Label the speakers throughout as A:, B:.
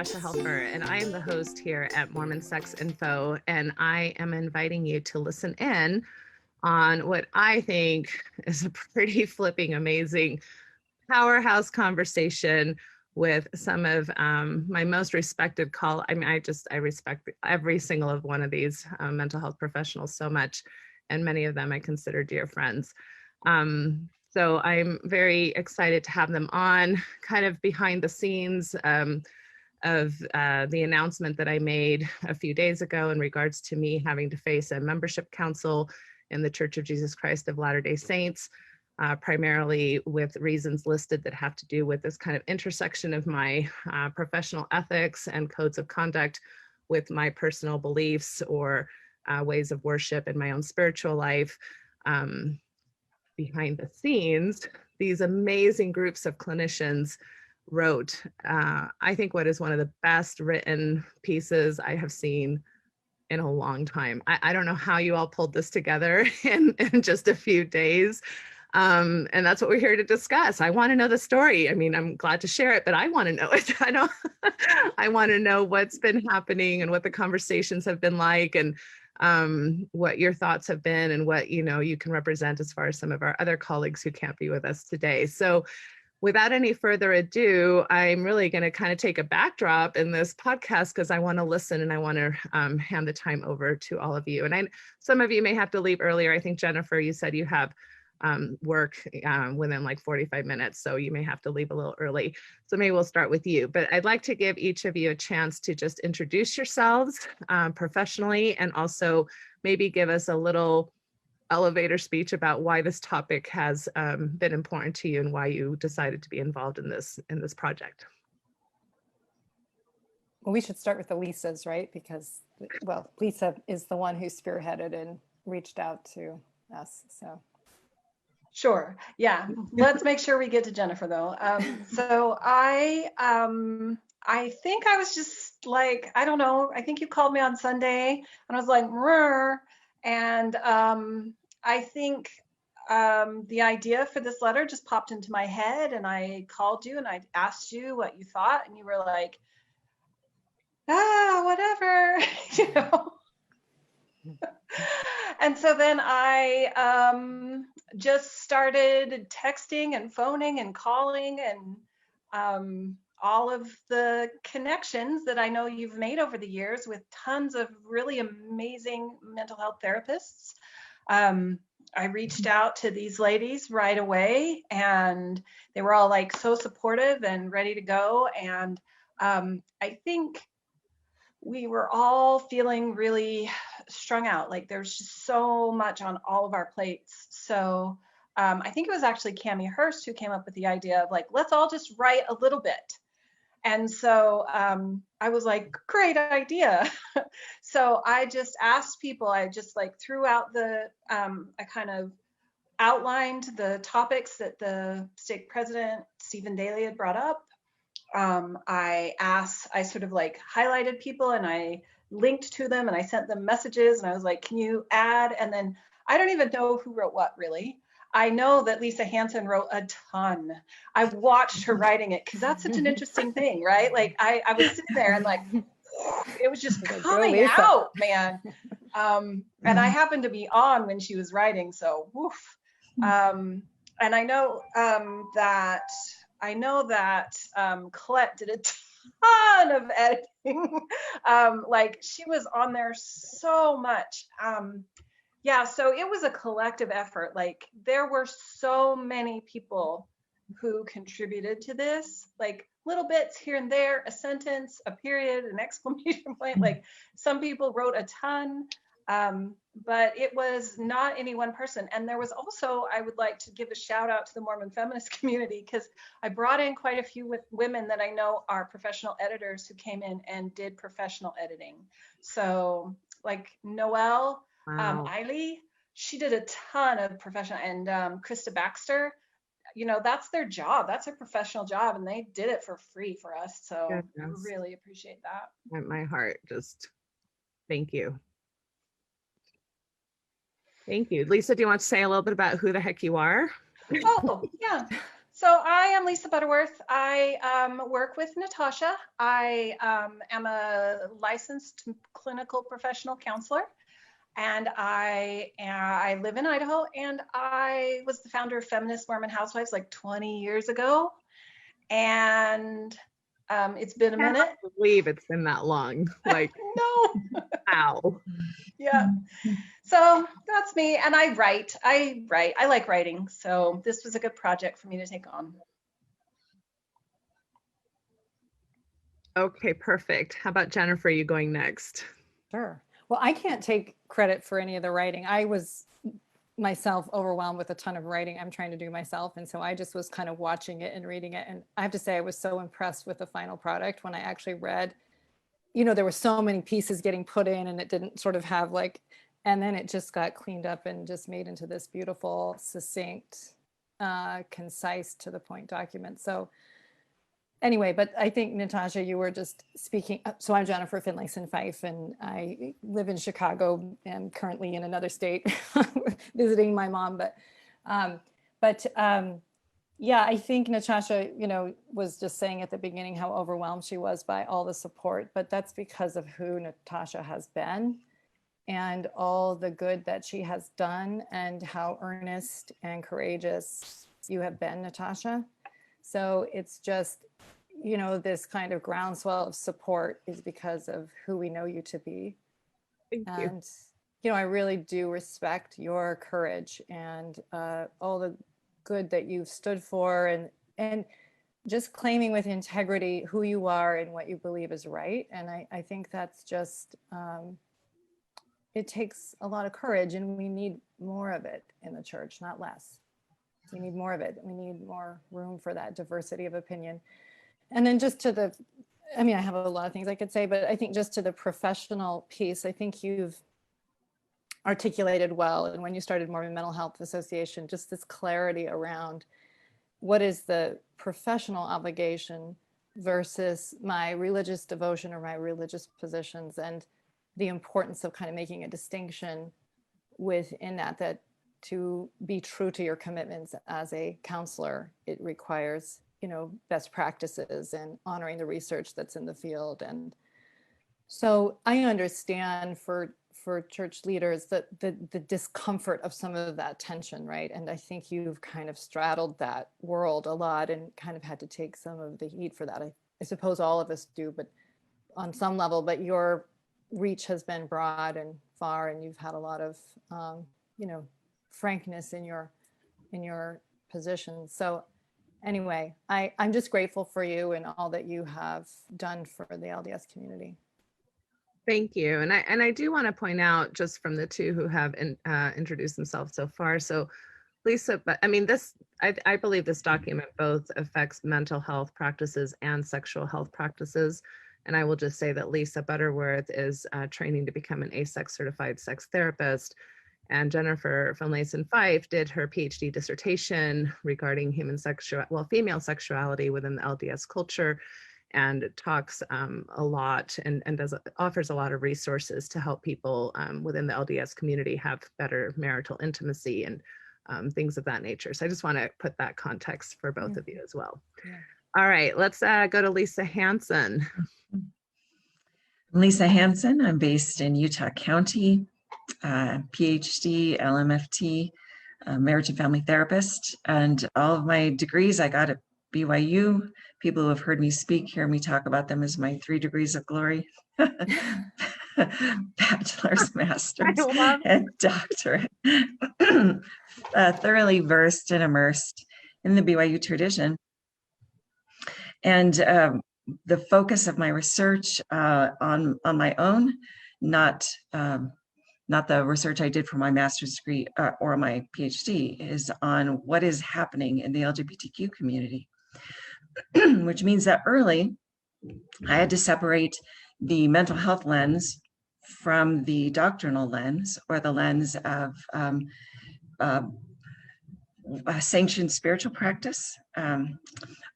A: Natasha Helfer, and I am the host here at Mormon Sex Info, and I am inviting you to listen in on what I think is a pretty flipping amazing powerhouse conversation with some of my most respected I respect every single of one of these mental health professionals so much, and many of them I consider dear friends. So I'm very excited to have them on, kind of behind the scenes of the announcement that I made a few days ago in regards to me having to face a membership council in the Church of Jesus Christ of Latter-day Saints, primarily with reasons listed that have to do with this kind of intersection of my professional ethics and codes of conduct with my personal beliefs or ways of worship in my own spiritual life. Behind the scenes, these amazing groups of clinicians wrote, I think, what is one of the best written pieces I have seen in a long time. I don't know how you all pulled this together in just a few days. And that's what we're here to discuss. I want to know the story. I mean, I'm glad to share it, but I want to know it. I want to know what's been happening and what the conversations have been like, and what your thoughts have been, and what you can represent as far as some of our other colleagues who can't be with us today. So without any further ado, I'm really going to kind of take a backdrop in this podcast because I want to listen, and I want to hand the time over to all of you. And some of you may have to leave earlier. I think, Jennifer, you said you have work within like 45 minutes, so you may have to leave a little early. So maybe we'll start with you, but I'd like to give each of you a chance to just introduce yourselves professionally, and also maybe give us a little elevator speech about why this topic has been important to you and why you decided to be involved in this project.
B: Well, we should start with the Lisas, right? Because, well, Lisa is the one who spearheaded and reached out to us, so.
C: Sure. Yeah. Let's make sure we get to Jennifer, though. So I think I was just like, I don't know. I think you called me on Sunday, and I was like, "Rrr." And I think the idea for this letter just popped into my head, and I called you and I asked you what you thought, and you were like, whatever, you know. And so then I just started texting and phoning and calling, and all of the connections that I know you've made over the years with tons of really amazing mental health therapists. I reached out to these ladies right away, and they were all like so supportive and ready to go. And I think we were all feeling really strung out. Like there's just so much on all of our plates. So I think it was actually Cammie Hurst who came up with the idea of like, let's all just write a little bit. And so I was like, great idea. So I just asked people, I just like threw out I kind of outlined the topics that the stake president, Stephen Daly, had brought up. I sort of like highlighted people, and I linked to them, and I sent them messages, and I was like, can you add? And then I don't even know who wrote what, really. I know that Lisa Hansen wrote a ton. I watched her writing it because that's such an interesting thing, right? Like I was sitting there and like, it was just coming out, man. And I happened to be on when she was writing, so woof. And I know that Colette did a ton of editing. Like she was on there so much. Yeah, so it was a collective effort. Like there were so many people who contributed to this, like little bits here and there, a sentence, a period, an exclamation point. Like some people wrote a ton, but it was not any one person. And there was also, I would like to give a shout out to the Mormon feminist community, because I brought in quite a few women that I know are professional editors who came in and did professional editing. So like Noelle,
A: Wow.
C: Eiley, she did a ton of professional, and Krista Baxter, that's their job. That's their professional job, and they did it for free for us. So
A: Goodness.
C: really appreciate that.
A: My heart just, thank you. Thank you. Lisa, do you want to say a little bit about who the heck you are?
C: Oh, yeah. So I am Lisa Butterworth. I work with Natasha. I am a licensed clinical professional counselor, and I live in Idaho, and I was the founder of Feminist Mormon Housewives like 20 years ago, and it's been a
A: I
C: minute.
A: can't believe it's been that long. Like,
C: No,
A: wow.
C: yeah. So that's me, and I write. I like writing, so this was a good project for me to take on.
A: Okay, perfect. How about Jennifer, you going next?
B: Sure. Well, I can't take credit for any of the writing. I was myself overwhelmed with a ton of writing I'm trying to do myself. And so I just was kind of watching it and reading it. And I have to say, I was so impressed with the final product when I actually read, there were so many pieces getting put in and it didn't sort of have like, and then it just got cleaned up and just made into this beautiful, succinct, concise, to the point document. So anyway, but I think, Natasha, you were just speaking. So I'm Jennifer Finlayson Fife, and I live in Chicago and currently in another state visiting my mom. Yeah, I think Natasha, was just saying at the beginning how overwhelmed she was by all the support, but that's because of who Natasha has been and all the good that she has done and how earnest and courageous you have been, Natasha. So it's just, this kind of groundswell of support is because of who we know you to be.
A: Thank you.
B: And, I really do respect your courage and all the good that you've stood for and just claiming with integrity who you are and what you believe is right. And I think that's just, it takes a lot of courage, and we need more of it in the church, not less. We need more of it. We need more room for that diversity of opinion. And then just to I have a lot of things I could say, but I think just to the professional piece, I think you've articulated well. And when you started Mormon Mental Health Association, just this clarity around what is the professional obligation versus my religious devotion or my religious positions, and the importance of kind of making a distinction within that to be true to your commitments as a counselor, it requires, best practices and honoring the research that's in the field. And so I understand for church leaders that the discomfort of some of that tension, right? And I think you've kind of straddled that world a lot and kind of had to take some of the heat for that. I suppose all of us do, but on some level, but your reach has been broad and far, and you've had a lot of, frankness in your position. So anyway, I'm just grateful for you and all that you have done for the LDS community.
A: Thank you. And I do want to point out, just from the two who have introduced themselves so far. So Lisa, but I believe this document both affects mental health practices and sexual health practices. And I will just say that Lisa Butterworth is training to become an ASEX certified sex therapist. And Jennifer Finlayson Fife did her PhD dissertation regarding female sexuality within the LDS culture, and talks a lot and offers a lot of resources to help people within the LDS community have better marital intimacy and things of that nature. So I just want to put that context for both of you as well. Yeah. All right, let's go to Lisa Hansen.
D: I'm Lisa Hansen. I'm based in Utah County, PhD, LMFT, marriage and family therapist, and all of my degrees I got at BYU. People who have heard me speak hear me talk about them as my 3 degrees of glory. Bachelor's, master's, and doctorate. Thoroughly versed and immersed in the BYU tradition. And the focus of my research on my own, not the research I did for my master's degree or my PhD, is on what is happening in the LGBTQ community, which means that early I had to separate the mental health lens from the doctrinal lens, or the lens of sanctioned spiritual practice.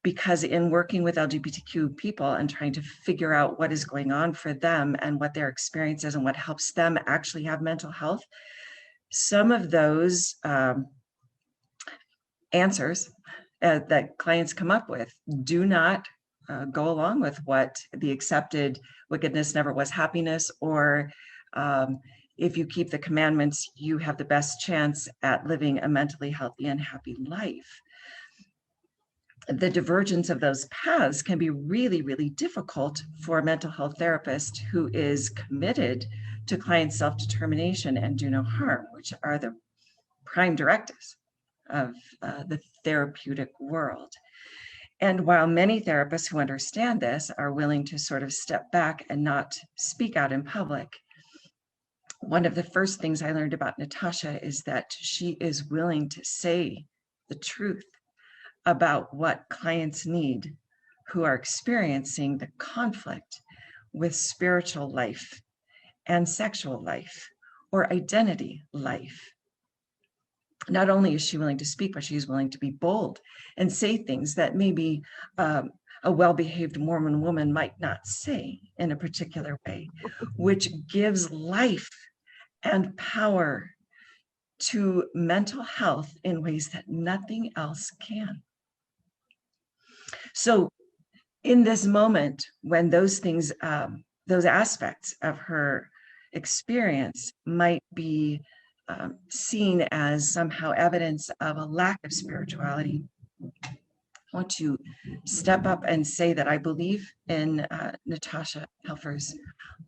D: Because in working with LGBTQ people and trying to figure out what is going on for them and what their experience is and what helps them actually have mental health, some of those answers that clients come up with. Do not go along with what the accepted wickedness never was happiness, or if you keep the commandments, you have the best chance at living a mentally healthy and happy life. The divergence of those paths can be really, really difficult for a mental health therapist who is committed to client self-determination and do no harm, which are the prime directives of the therapeutic world. And while many therapists who understand this are willing to sort of step back and not speak out in public, one of the first things I learned about Natasha is that she is willing to say the truth about what clients need who are experiencing the conflict with spiritual life and sexual life or identity life. Not only is she willing to speak, but she's willing to be bold and say things that maybe a well-behaved Mormon woman might not say in a particular way, which gives life and power to mental health in ways that nothing else can. So in this moment, when those things, those aspects of her experience might be seen as somehow evidence of a lack of spirituality, I want to step up and say that I believe in Natasha Helfer's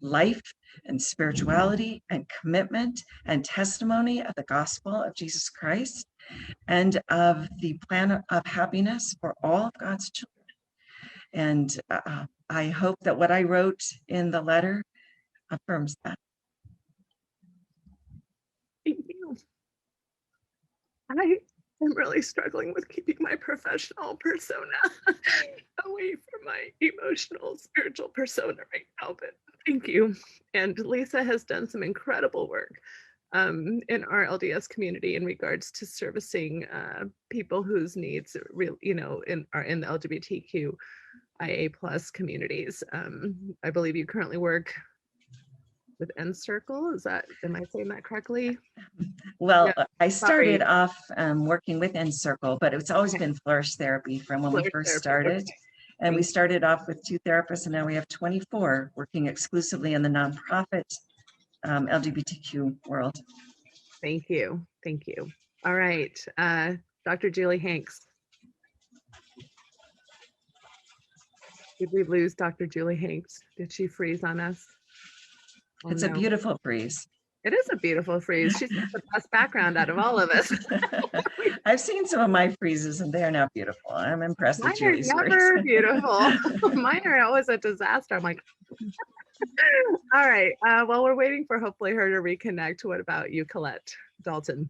D: life and spirituality and commitment and testimony of the gospel of Jesus Christ and of the plan of happiness for all of God's children. And I hope that what I wrote in the letter affirms that.
A: Thank you. I am really struggling with keeping my professional persona away from my emotional, spiritual persona right now, but thank you. And Lisa has done some incredible work in our LDS community in regards to servicing people whose needs are in the LGBTQIA plus communities. I believe you currently work with Encircle. Am I saying that correctly?
D: Well,
A: Yeah,
D: I started off working with Encircle, but it's always been Flourish Therapy from when we first started.
A: Okay.
D: And we started off with 2 therapists, and now we have 24 working exclusively in the nonprofit LGBTQ world.
A: Thank you. Thank you. All right. Dr. Julie Hanks. Did we lose Dr. Julie Hanks? Did she freeze on us? Oh,
D: It's
A: no.
D: a beautiful freeze.
A: It is a beautiful freeze. She's got the best background out of all of us.
D: I've seen some of my freezes and they're not beautiful. I'm impressed with
A: Mine are
D: Julie's
A: never
D: freeze.
A: beautiful. Mine are always a disaster. I'm like, all right. Well, we're waiting for hopefully her to reconnect. What about you, Colette Dalton?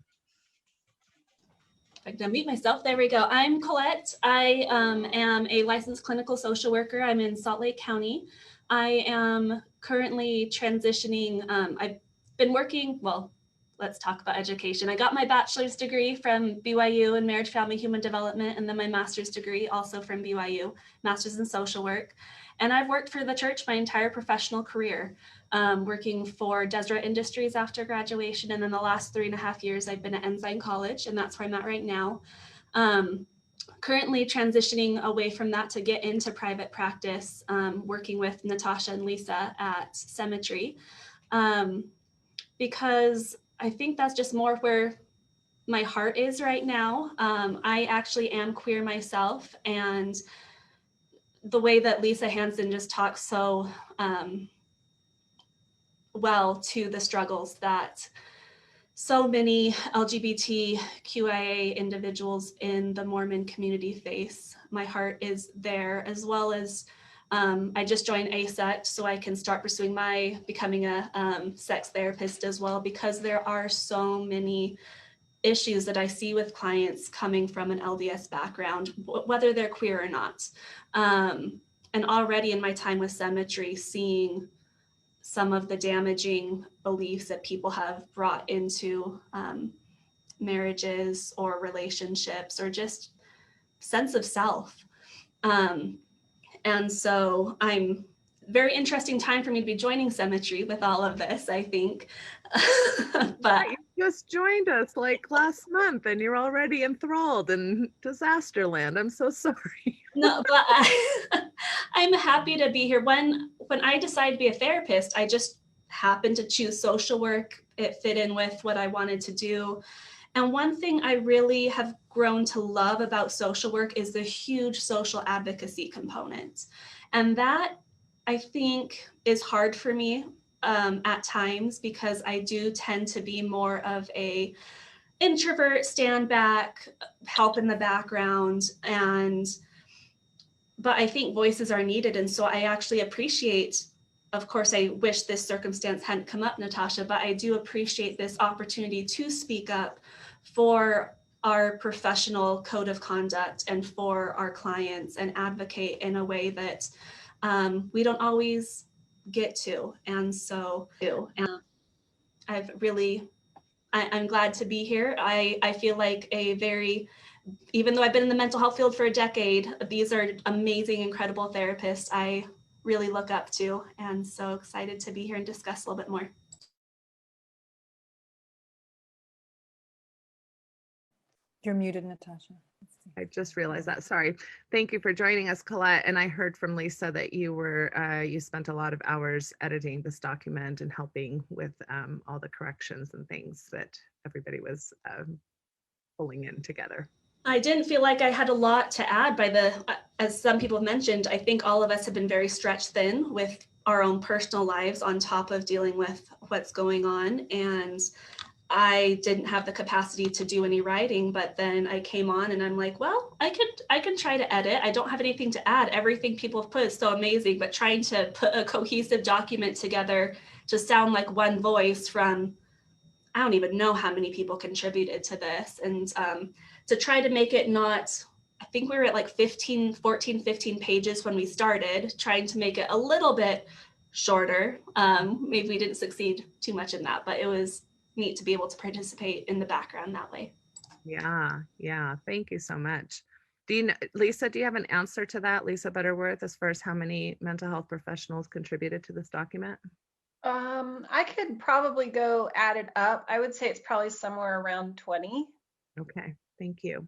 E: I can unmute myself. There we go. I'm Colette. I am a licensed clinical social worker. I'm in Salt Lake County. I am currently transitioning. I've been working, well, let's talk about education. I got my bachelor's degree from BYU in marriage, family, human development, and then my master's degree also from BYU, master's in social work. And I've worked for the church my entire professional career, working for Deseret Industries after graduation. And then the last 3.5 years, I've been at Ensign College, and that's where I'm at right now. Currently transitioning away from that to get into private practice, working with Natasha and Lisa at Cemetery, because I think that's just more where my heart is right now. I actually am queer myself, and the way that Lisa Hansen just talks so well to the struggles that so many LGBTQIA individuals in the Mormon community face. My heart is there, as well as I just joined ASET so I can start pursuing becoming a sex therapist as well, because there are so many issues that I see with clients coming from an LDS background, whether they're queer or not. And already in my time with Cemetery, seeing some of the damaging beliefs that people have brought into marriages or relationships, or just sense of self. And so very interesting time for me to be joining Cemetery with all of this, I think. But
A: You just joined us like last month and you're already enthralled in disaster land. I'm so sorry.
E: no, but I'm happy to be here. When I decided to be a therapist, I just happened to choose social work. It fit in with what I wanted to do. And one thing I really have grown to love about social work is the huge social advocacy component. And that, I think, is hard for me at times, because I do tend to be more of a introvert, stand back, help in the background. But I think voices are needed. And so I actually appreciate, of course, I wish this circumstance hadn't come up, Natasha, but I do appreciate this opportunity to speak up for our professional code of conduct and for our clients, and advocate in a way that we don't always get to. And so I'm glad to be here. I feel like even though I've been in the mental health field for a decade, these are amazing, incredible therapists I really look up to, and so excited to be here and discuss a little bit more.
B: You're muted, Natasha.
A: I just realized that. Sorry. Thank you for joining us, Colette. And I heard from Lisa that you spent a lot of hours editing this document and helping with all the corrections and things that everybody was pulling in together.
E: I didn't feel like I had a lot to add. As some people have mentioned, I think all of us have been very stretched thin with our own personal lives on top of dealing with what's going on. And I didn't have the capacity to do any writing, but then I came on and I'm like, well, I can try to edit. I don't have anything to add. Everything people have put is so amazing, but trying to put a cohesive document together to sound like one voice from, I don't even know how many people contributed to this. And to try to make it not, I think we were at like 15 pages when we started, trying to make it a little bit shorter. Maybe we didn't succeed too much in that, but it was neat to be able to participate in the background that way.
A: Yeah. Thank you so much. Lisa, do you have an answer to that, Lisa Butterworth, as far as how many mental health professionals contributed to this document?
C: I could probably go add it up. I would say it's probably somewhere around 20.
A: Okay, thank you.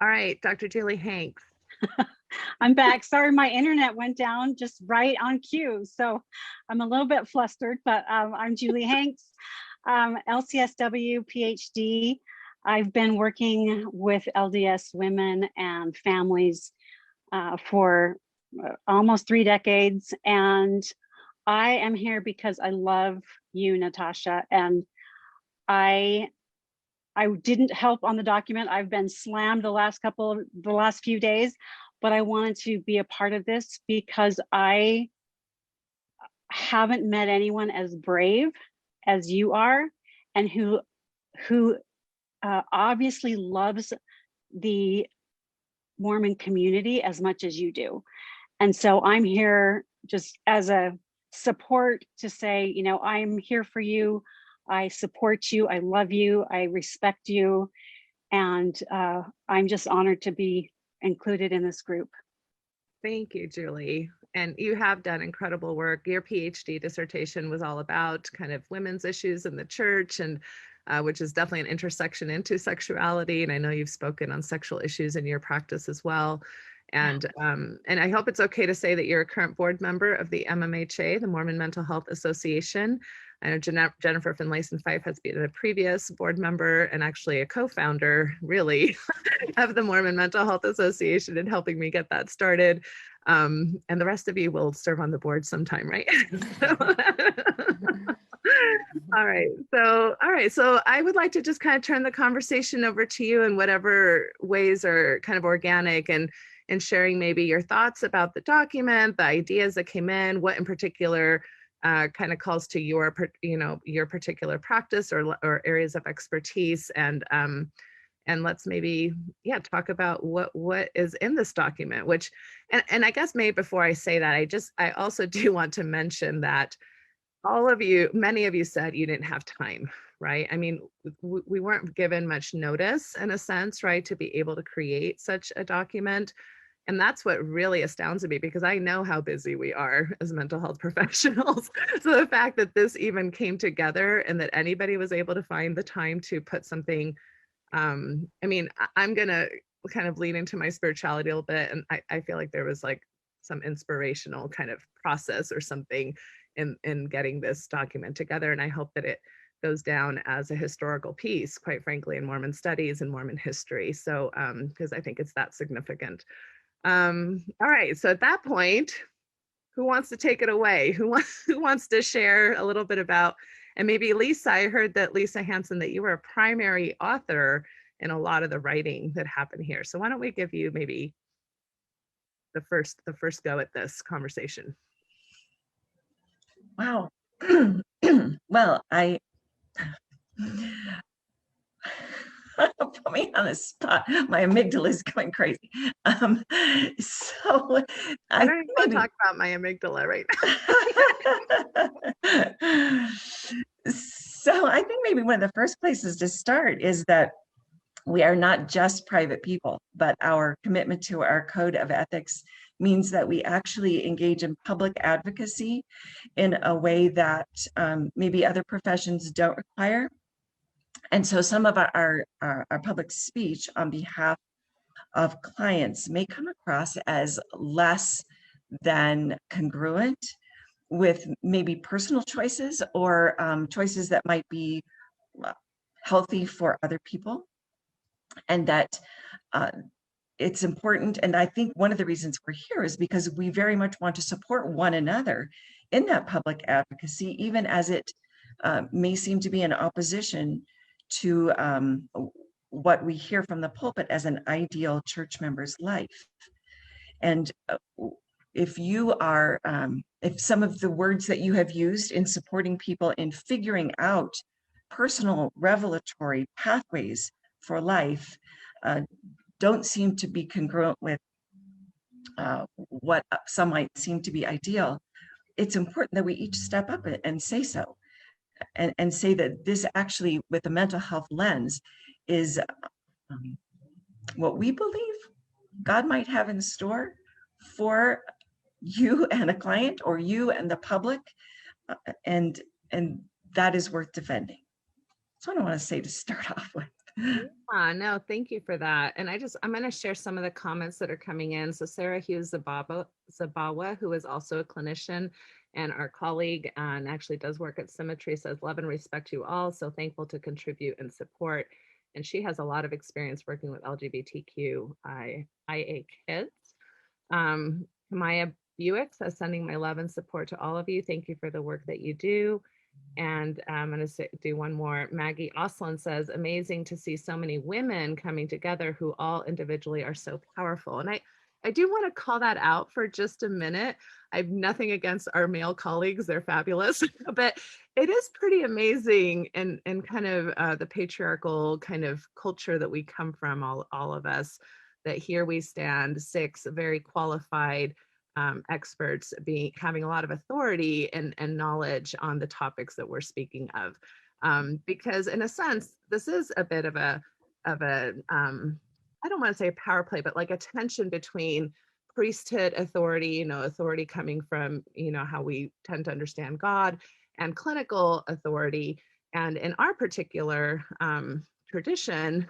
A: All right, Dr. Julie Hanks.
F: I'm back. Sorry, my internet went down just right on cue. So I'm a little bit flustered, but I'm Julie Hanks, Lcsw PhD. I've been working with LDS women and families for almost 3 decades. And I am here because I love you, Natasha. And I didn't help on the document. I've been slammed the last few days, but I wanted to be a part of this because I haven't met anyone as brave as you are, and who obviously loves the Mormon community as much as you do. And so I'm here just as a support to say, you know, I'm here for you. I support you. I love you. I respect you. And I'm just honored to be included in this group.
A: Thank you, Julie. And you have done incredible work. Your PhD dissertation was all about kind of women's issues in the church, and which is definitely an intersection into sexuality. And I know you've spoken on sexual issues in your practice as well. And I hope it's okay to say that you're a current board member of the MMHA, the Mormon Mental Health Association. I know Jennifer Finlayson-Fife has been a previous board member and actually a co-founder, really, of the Mormon Mental Health Association and helping me get that started. And the rest of you will serve on the board sometime, right? All right. So I would like to just kind of turn the conversation over to you in whatever ways are kind of organic, and sharing maybe your thoughts about the document, the ideas that came in, what in particular kind of calls to your particular practice or areas of expertise, and let's maybe talk about what is in this document. Which, and I guess maybe before I say that, I also do want to mention that many of you said you didn't have time, right? I mean, we weren't given much notice in a sense, right, to be able to create such a document. And that's what really astounds me, because I know how busy we are as mental health professionals. So the fact that this even came together and that anybody was able to find the time to put something, I mean, I'm going to kind of lean into my spirituality a little bit. And I feel like there was like some inspirational kind of process or something in getting this document together. And I hope that it goes down as a historical piece, quite frankly, in Mormon studies and Mormon history. So, because I think it's that significant. All right, so at that point, who wants to take it away? Who wants to share a little bit about, and maybe Lisa, I heard that Lisa Hansen, that you were a primary author in a lot of the writing that happened here. So why don't we give you maybe the first go at this conversation?
D: Wow. Well, put me on the spot. My amygdala is going crazy. So
A: I don't even want to talk about my amygdala right
D: now. So I think maybe one of the first places to start is that we are not just private people, but our commitment to our code of ethics means that we actually engage in public advocacy in a way that maybe other professions don't require. And so some of our public speech on behalf of clients may come across as less than congruent with maybe personal choices or choices that might be healthy for other people. And that it's important. And I think one of the reasons we're here is because we very much want to support one another in that public advocacy, even as it may seem to be in opposition to what we hear from the pulpit as an ideal church member's life. And if you are, if some of the words that you have used in supporting people in figuring out personal revelatory pathways for life don't seem to be congruent with what some might seem to be ideal, it's important that we each step up and say so. And say that this actually, with a mental health lens, is what we believe God might have in store for you and a client, or you and the public, and that is worth defending. That's what I want to say to start off with.
A: No, thank you for that. And I'm going to share some of the comments that are coming in. So Sarah Hughes Zabawa, who is also a clinician and our colleague and actually does work at Symmetry, says, love and respect you all. So thankful to contribute and support. And she has a lot of experience working with LGBTQIA kids. Maya Buick says, sending my love and support to all of you. Thank you for the work that you do. And I'm going to do one more. Maggie Oslin says, amazing to see so many women coming together who all individually are so powerful. And I do want to call that out for just a minute. I have nothing against our male colleagues. They're fabulous. But it is pretty amazing and kind of the patriarchal kind of culture that we come from, all of us, that here we stand, 6 very qualified experts having a lot of authority and knowledge on the topics that we're speaking of. Because in a sense, this is a bit of a I don't want to say a power play, but like a tension between priesthood authority, authority coming from, how we tend to understand God, and clinical authority. And in our particular tradition,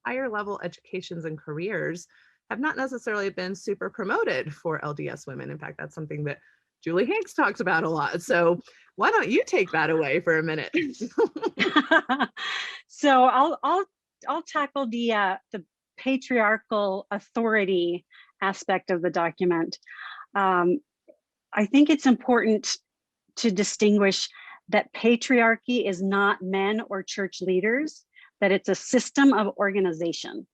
A: higher level educations and careers have not necessarily been super promoted for LDS women. In fact, that's something that Julie Hanks talks about a lot. So why don't you take that away for a minute?
F: So I'll tackle the patriarchal authority aspect of the document. I think it's important to distinguish that patriarchy is not men or church leaders, that it's a system of organization.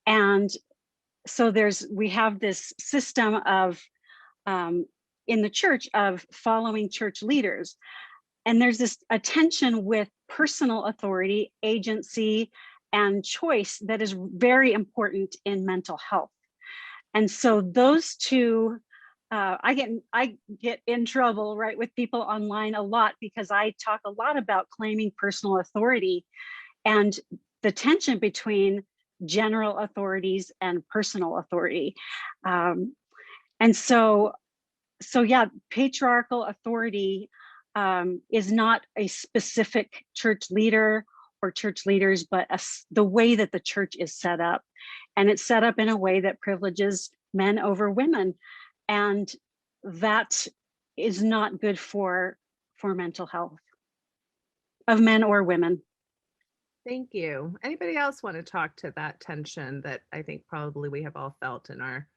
F: And so we have this system of in the church of following church leaders. And there's this tension with personal authority, agency, and choice that is very important in mental health. And so those two, I get in trouble, right, with people online a lot, because I talk a lot about claiming personal authority and the tension between general authorities and personal authority. And so yeah, patriarchal authority is not a specific church leader or church leaders, but the way that the church is set up. And it's set up in a way that privileges men over women. And that is not good for mental health of men or women.
A: Thank you. Anybody else want to talk to that tension that I think probably we have all felt in our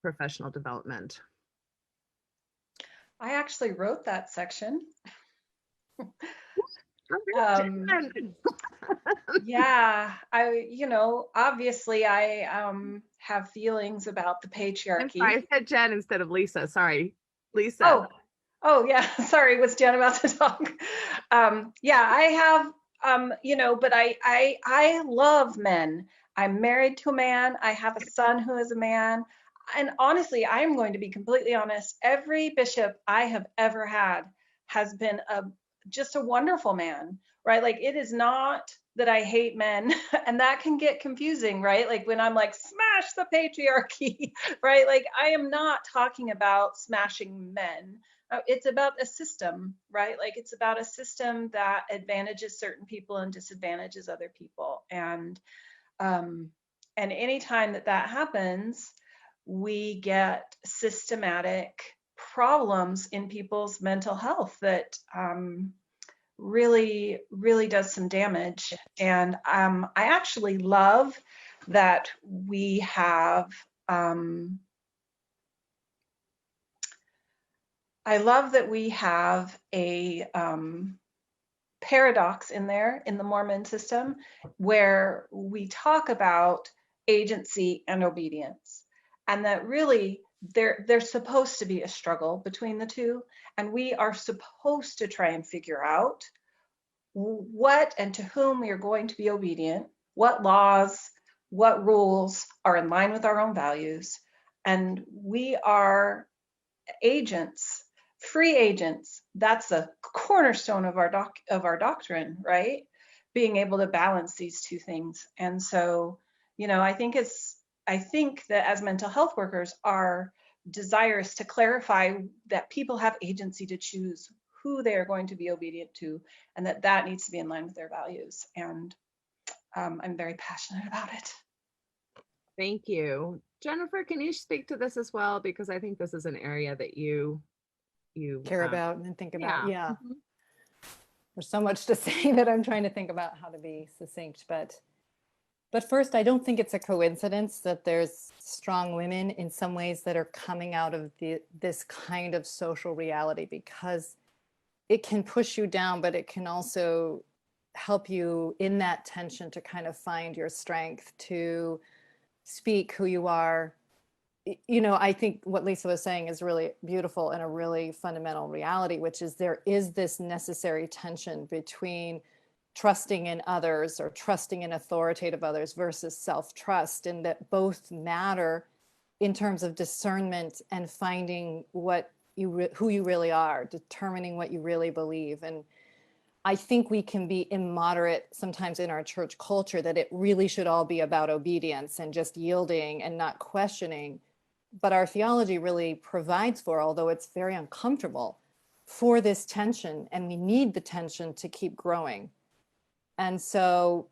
A: professional development?
C: I actually wrote that section. Yeah, obviously I have feelings about the
A: I'm
C: patriarchy.
A: sorry, I said Jen instead of Lisa. Sorry, Lisa.
C: Oh yeah. Sorry, was Jen about to talk? Yeah, I have, but I love men. I'm married to a man. I have a son who is a man. And honestly, I am going to be completely honest. Every bishop I have ever had has been just a wonderful man, right? Like, it is not that I hate men, and that can get confusing, right? Like when I'm like, smash the patriarchy, right? Like, I am not talking about smashing men. It's about a system, right? Like, it's about a system that advantages certain people and disadvantages other people. And anytime that happens, we get systematic problems in people's mental health that really, really does some damage. And I actually love that we have a paradox in there in the Mormon system where we talk about agency and obedience, and that really there's supposed to be a struggle between the two, and we are supposed to try and figure out what and to whom we are going to be obedient, what laws, what rules are in line with our own values. And we are agents, free agents. That's the cornerstone of our doctrine, right? Being able to balance these two things. And so, I think that as mental health workers, our desire is to clarify that people have agency to choose who they are going to be obedient to, and that needs to be in line with their values. And I'm very passionate about it.
A: Thank you. Jennifer, can you speak to this as well? Because I think this is an area that you
B: care about and think about. Yeah.
A: Mhm.
B: There's so much to say that I'm trying to think about how to be succinct, but first, I don't think it's a coincidence that there's strong women in some ways that are coming out of this kind of social reality, because it can push you down, but it can also help you in that tension to kind of find your strength to speak who you are. I think what Lisa was saying is really beautiful and a really fundamental reality, which is there is this necessary tension between trusting in others or trusting in authoritative others versus self-trust, and that both matter in terms of discernment and finding who you really are, determining what you really believe. And I think we can be immoderate sometimes in our church culture that it really should all be about obedience and just yielding and not questioning. But our theology really provides for, although it's very uncomfortable, for this tension, and we need the tension to keep growing. And so,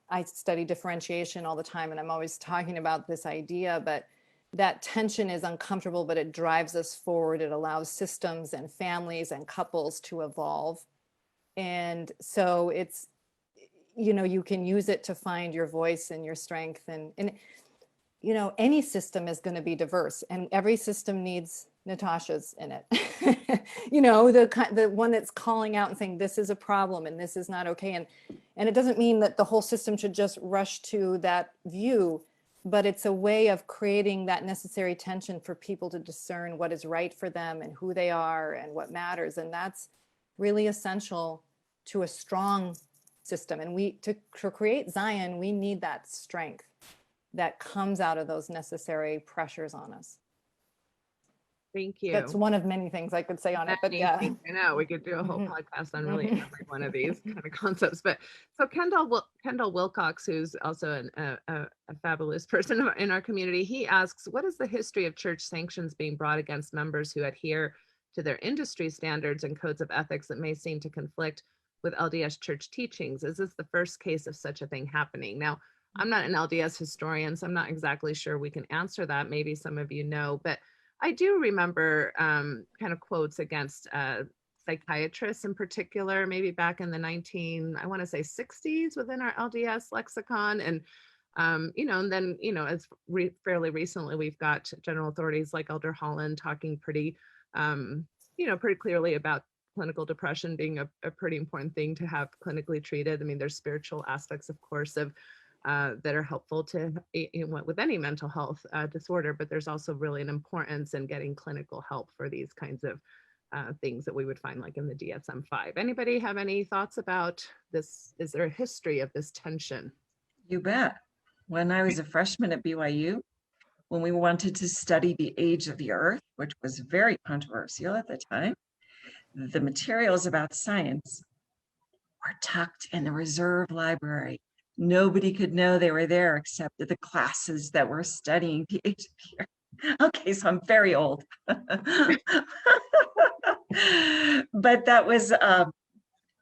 B: I study differentiation all the time, and I'm always talking about this idea, but that tension is uncomfortable, but it drives us forward. It allows systems and families and couples to evolve. And so it's, you can use it to find your voice and your strength. And any system is going to be diverse, and every system needs Natasha's in it. The one that's calling out and saying, this is a problem and this is not okay. And it doesn't mean that the whole system should just rush to that view, but it's a way of creating that necessary tension for people to discern what is right for them and who they are and what matters. And that's really essential to a strong system. And to create Zion, we need that strength that comes out of those necessary pressures on us.
A: Thank you.
B: That's one of many things I could say on it, but yeah.
A: I know we could do a whole
B: Mhm.
A: podcast on really
B: Mhm.
A: every one of these kind of concepts. But so Kendall Wilcox, who's also a fabulous person in our community, he asks, what is the history of church sanctions being brought against members who adhere to their industry standards and codes of ethics that may seem to conflict with LDS church teachings? Is this the first case of such a thing happening? Now, I'm not an LDS historian, so I'm not exactly sure we can answer that. Maybe some of you know, but I do remember kind of quotes against psychiatrists in particular, maybe back in the I want to say 60s within our LDS lexicon. And, and then, as fairly recently, we've got general authorities like Elder Holland talking pretty clearly about clinical depression being a pretty important thing to have clinically treated. I mean, there's spiritual aspects, of course, of that are helpful to with any mental health disorder, but there's also really an importance in getting clinical help for these kinds of things that we would find like in the DSM-5. Anybody have any thoughts about this? Is there a history of this tension?
D: You bet. When I was a freshman at BYU, when we wanted to study the age of the earth, which was very controversial at the time, the materials about science were tucked in the reserve library. Nobody could know they were there except the classes that were studying the age of the earth. Okay, so I'm very old. But that was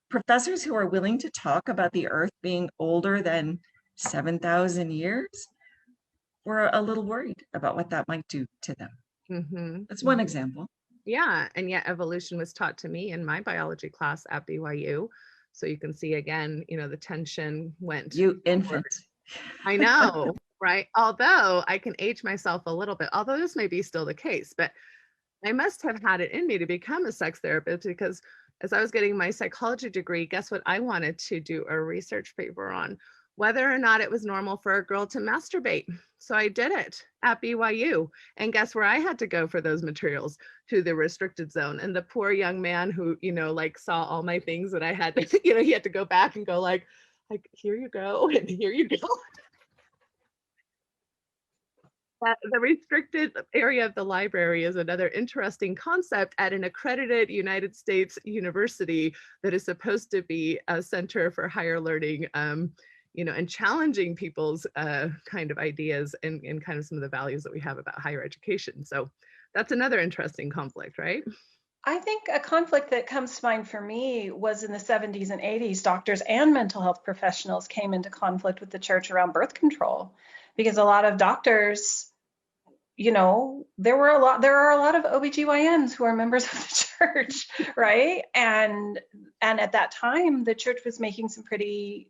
D: professors who are willing to talk about the earth being older than 7,000 years were a little worried about what that might do to them.
A: Mm-hmm.
D: That's one example.
A: Yeah, and yet evolution was taught to me in my biology class at BYU. So you can see again, the tension went.
D: You infant.
A: I know, right? Although I can age myself a little bit, although this may be still the case, but I must have had it in me to become a sex therapist, because as I was getting my psychology degree, guess what I wanted to do a research paper on? Whether or not it was normal for a girl to masturbate. So I did it at BYU. And guess where I had to go for those materials? To the restricted zone. And the poor young man who, saw all my things that I had, he had to go back and go like, here you go, and here you go. The restricted area of the library is another interesting concept at an accredited United States university that is supposed to be a center for higher learning, and challenging people's kind of ideas and kind of some of the values that we have about higher education. So that's another interesting conflict, right?
C: I think a conflict that comes to mind for me was in the 70s and 80s, doctors and mental health professionals came into conflict with the church around birth control, because a lot of doctors, there are a lot of OBGYNs who are members of the church, right? And at that time, the church was making some pretty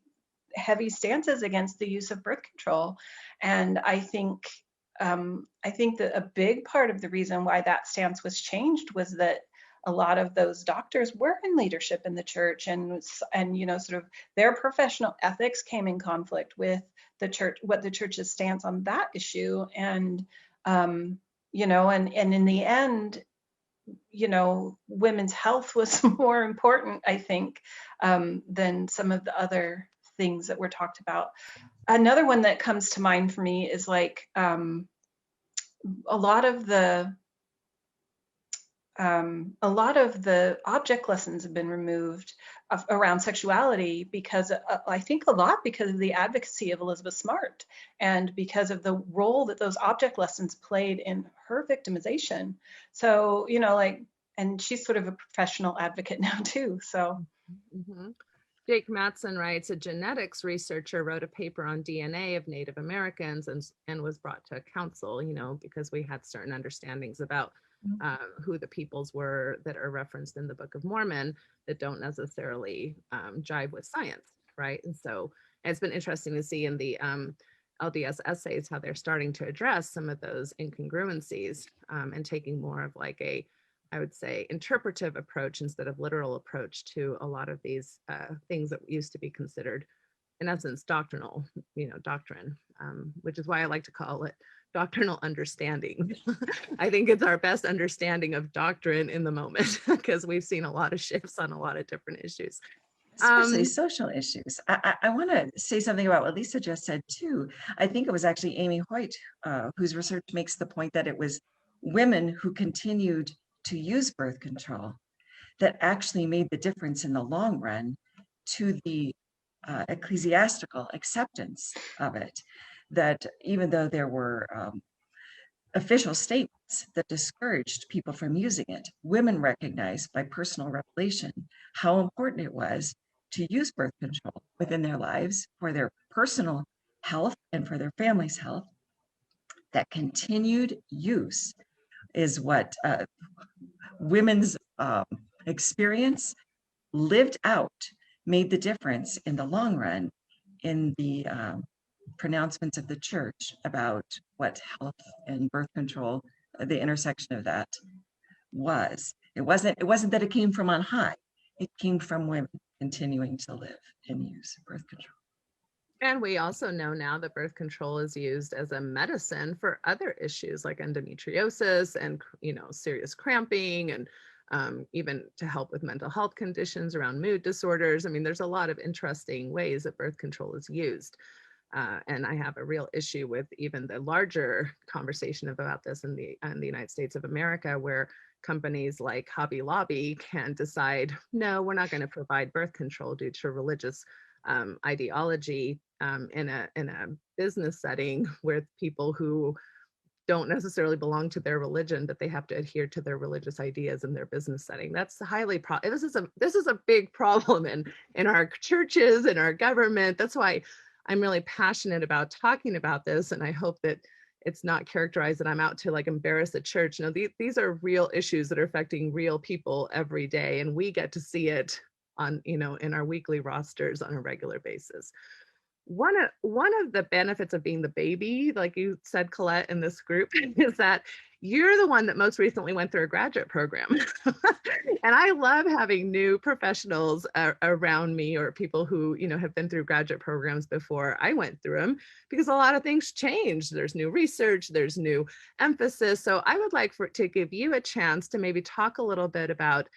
C: heavy stances against the use of birth control. And I think that a big part of the reason why that stance was changed was that a lot of those doctors were in leadership in the church, and sort of their professional ethics came in conflict with the church, what the church's stance on that issue. And and in the end, women's health was more important, I think, than some of the other things that were talked about. Another one that comes to mind for me is like a lot of the object lessons have been removed around sexuality because I think a lot because of the advocacy of Elizabeth Smart and because of the role that those object lessons played in her victimization. So, and she's sort of a professional advocate now too. So.
A: Mm-hmm. Jake Mattson writes, a genetics researcher wrote a paper on DNA of Native Americans and was brought to counsel, because we had certain understandings about who the peoples were that are referenced in the Book of Mormon that don't necessarily jive with science, right? And so it's been interesting to see in the LDS essays how they're starting to address some of those incongruencies and taking more of like I would say, interpretive approach instead of literal approach to a lot of these things that used to be considered, in essence, doctrinal, doctrine, which is why I like to call it doctrinal understanding. I think it's our best understanding of doctrine in the moment because we've seen a lot of shifts on a lot of different issues.
D: Especially social issues. I want to say something about what Lisa just said too. I think it was actually Amy Hoyt whose research makes the point that it was women who continued to use birth control that actually made the difference in the long run to the ecclesiastical acceptance of it. That even though there were official statements that discouraged people from using it, women recognized by personal revelation how important it was to use birth control within their lives for their personal health and for their family's health. That continued use is what women's experience lived out made the difference in the long run in the pronouncements of the church about what health and birth control, the intersection of that was. It wasn't that it came from on high. It came from women continuing to live and use birth control.
A: And we also know now that birth control is used as a medicine for other issues like endometriosis and, serious cramping, and even to help with mental health conditions around mood disorders. I mean, there's a lot of interesting ways that birth control is used. And I have a real issue with even the larger conversation about this in the United States of America, where companies like Hobby Lobby can decide, no, we're not going to provide birth control due to religious ideology in a business setting with people who don't necessarily belong to their religion, but they have to adhere to their religious ideas in their business setting. That's highly this is a big problem in our churches, in our government. That's why I'm really passionate about talking about this, and I hope that it's not characterized that I'm out to like embarrass the church. No, these are real issues that are affecting real people every day, and we get to see it on, in our weekly rosters on a regular basis. One of the benefits of being the baby, like you said, Colette, in this group, is that you're the one that most recently went through a graduate program. And I love having new professionals around me, or people who, have been through graduate programs before I went through them, because a lot of things change. There's new research, there's new emphasis. So I would like to give you a chance to maybe talk a little bit about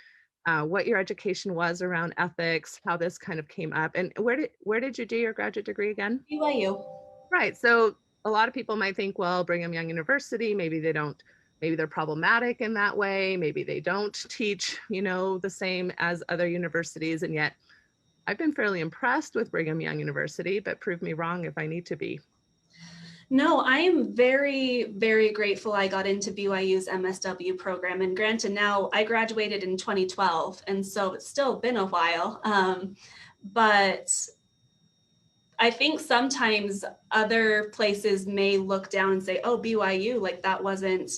A: what your education was around ethics, how this kind of came up, and where did you do your graduate degree again?
E: BYU.
A: Right. So a lot of people might think, well, Brigham Young University, maybe they're problematic in that way. Maybe they don't teach, the same as other universities. And yet I've been fairly impressed with Brigham Young University, but prove me wrong if I need to be.
E: No, I am very, very grateful I got into BYU's MSW program. And granted, now I graduated in 2012, and so it's still been a while. But I think sometimes other places may look down and say, oh, BYU, like that wasn't,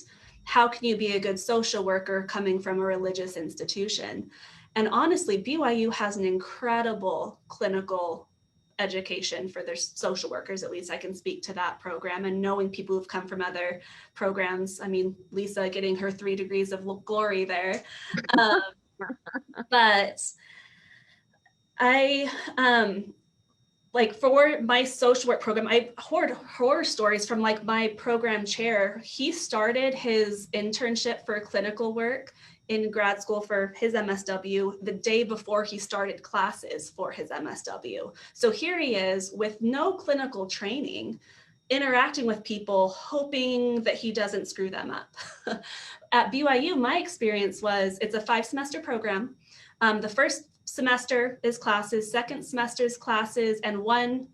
E: how can you be a good social worker coming from a religious institution? And honestly, BYU has an incredible clinical education for their social workers. At least I can speak to that program, and knowing people who've come from other programs. I mean, Lisa getting her 3 degrees of glory there. But I, like for my social work program, I heard horror stories from like my program chair. He started his internship for clinical work in grad school for his MSW the day before he started classes for his MSW. So here he is with no clinical training, interacting with people, hoping that he doesn't screw them up. At BYU, my experience was it's a 5-semester program. The first semester is classes, second semester is classes, and one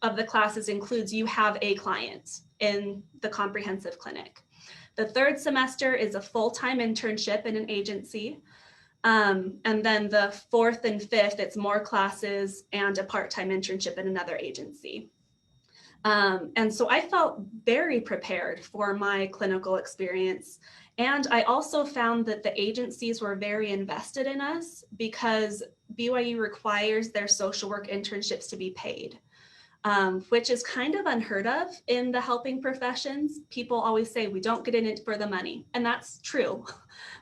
E: of the classes includes you have a client in the comprehensive clinic. The third semester is a full-time internship in an agency. And then the fourth and fifth, it's more classes and a part-time internship in another agency. And so I felt very prepared for my clinical experience. And I also found that the agencies were very invested in us because BYU requires their social work internships to be paid. Which is kind of unheard of in the helping professions. People always say we don't get in it for the money, and that's true,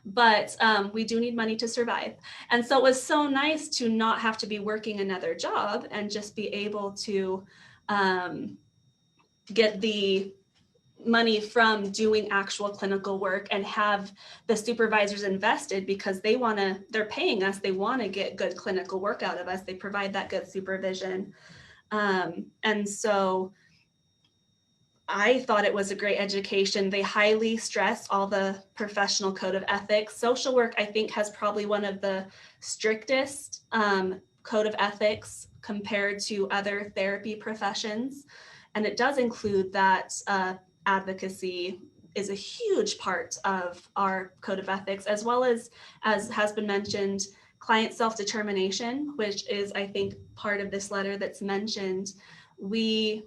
E: but we do need money to survive. And so it was so nice to not have to be working another job and just be able to get the money from doing actual clinical work and have the supervisors invested because they're paying us, they want to get good clinical work out of us, they provide that good supervision. And so I thought it was a great education. They highly stress all the professional code of ethics. Social work, I think, has probably one of the strictest code of ethics compared to other therapy professions. And it does include that advocacy is a huge part of our code of ethics, as well as has been mentioned, client self-determination, which is, I think, part of this letter that's mentioned. We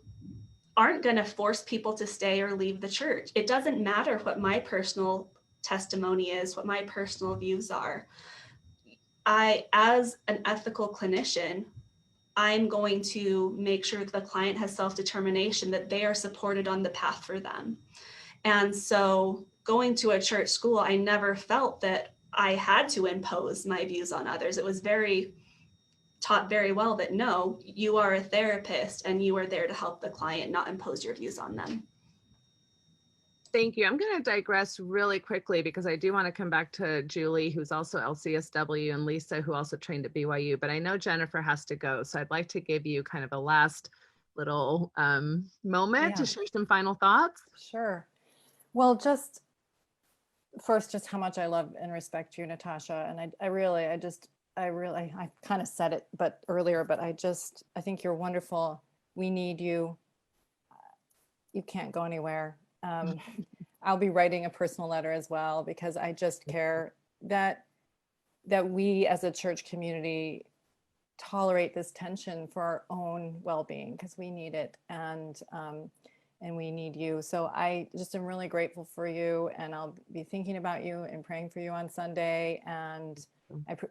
E: aren't going to force people to stay or leave the church. It doesn't matter what my personal testimony is, what my personal views are. I, as an ethical clinician, I'm going to make sure that the client has self-determination, that they are supported on the path for them. And so going to a church school, I never felt that I had to impose my views on others. It was taught very well that no, you are a therapist and you are there to help the client, not impose your views on them.
A: Thank you. I'm going to digress really quickly because I do want to come back to Julie, who's also LCSW, and Lisa, who also trained at BYU, but I know Jennifer has to go. So I'd like to give you kind of a last little moment to share some final thoughts.
B: Sure. Well, just first, just how much I love and respect you, Natasha. And I kind of said it earlier, but I think you're wonderful. We need you. You can't go anywhere. I'll be writing a personal letter as well, because I just care that we as a church community tolerate this tension for our own well-being, because we need it, and we need you. So I just am really grateful for you, and I'll be thinking about you and praying for you on Sunday. And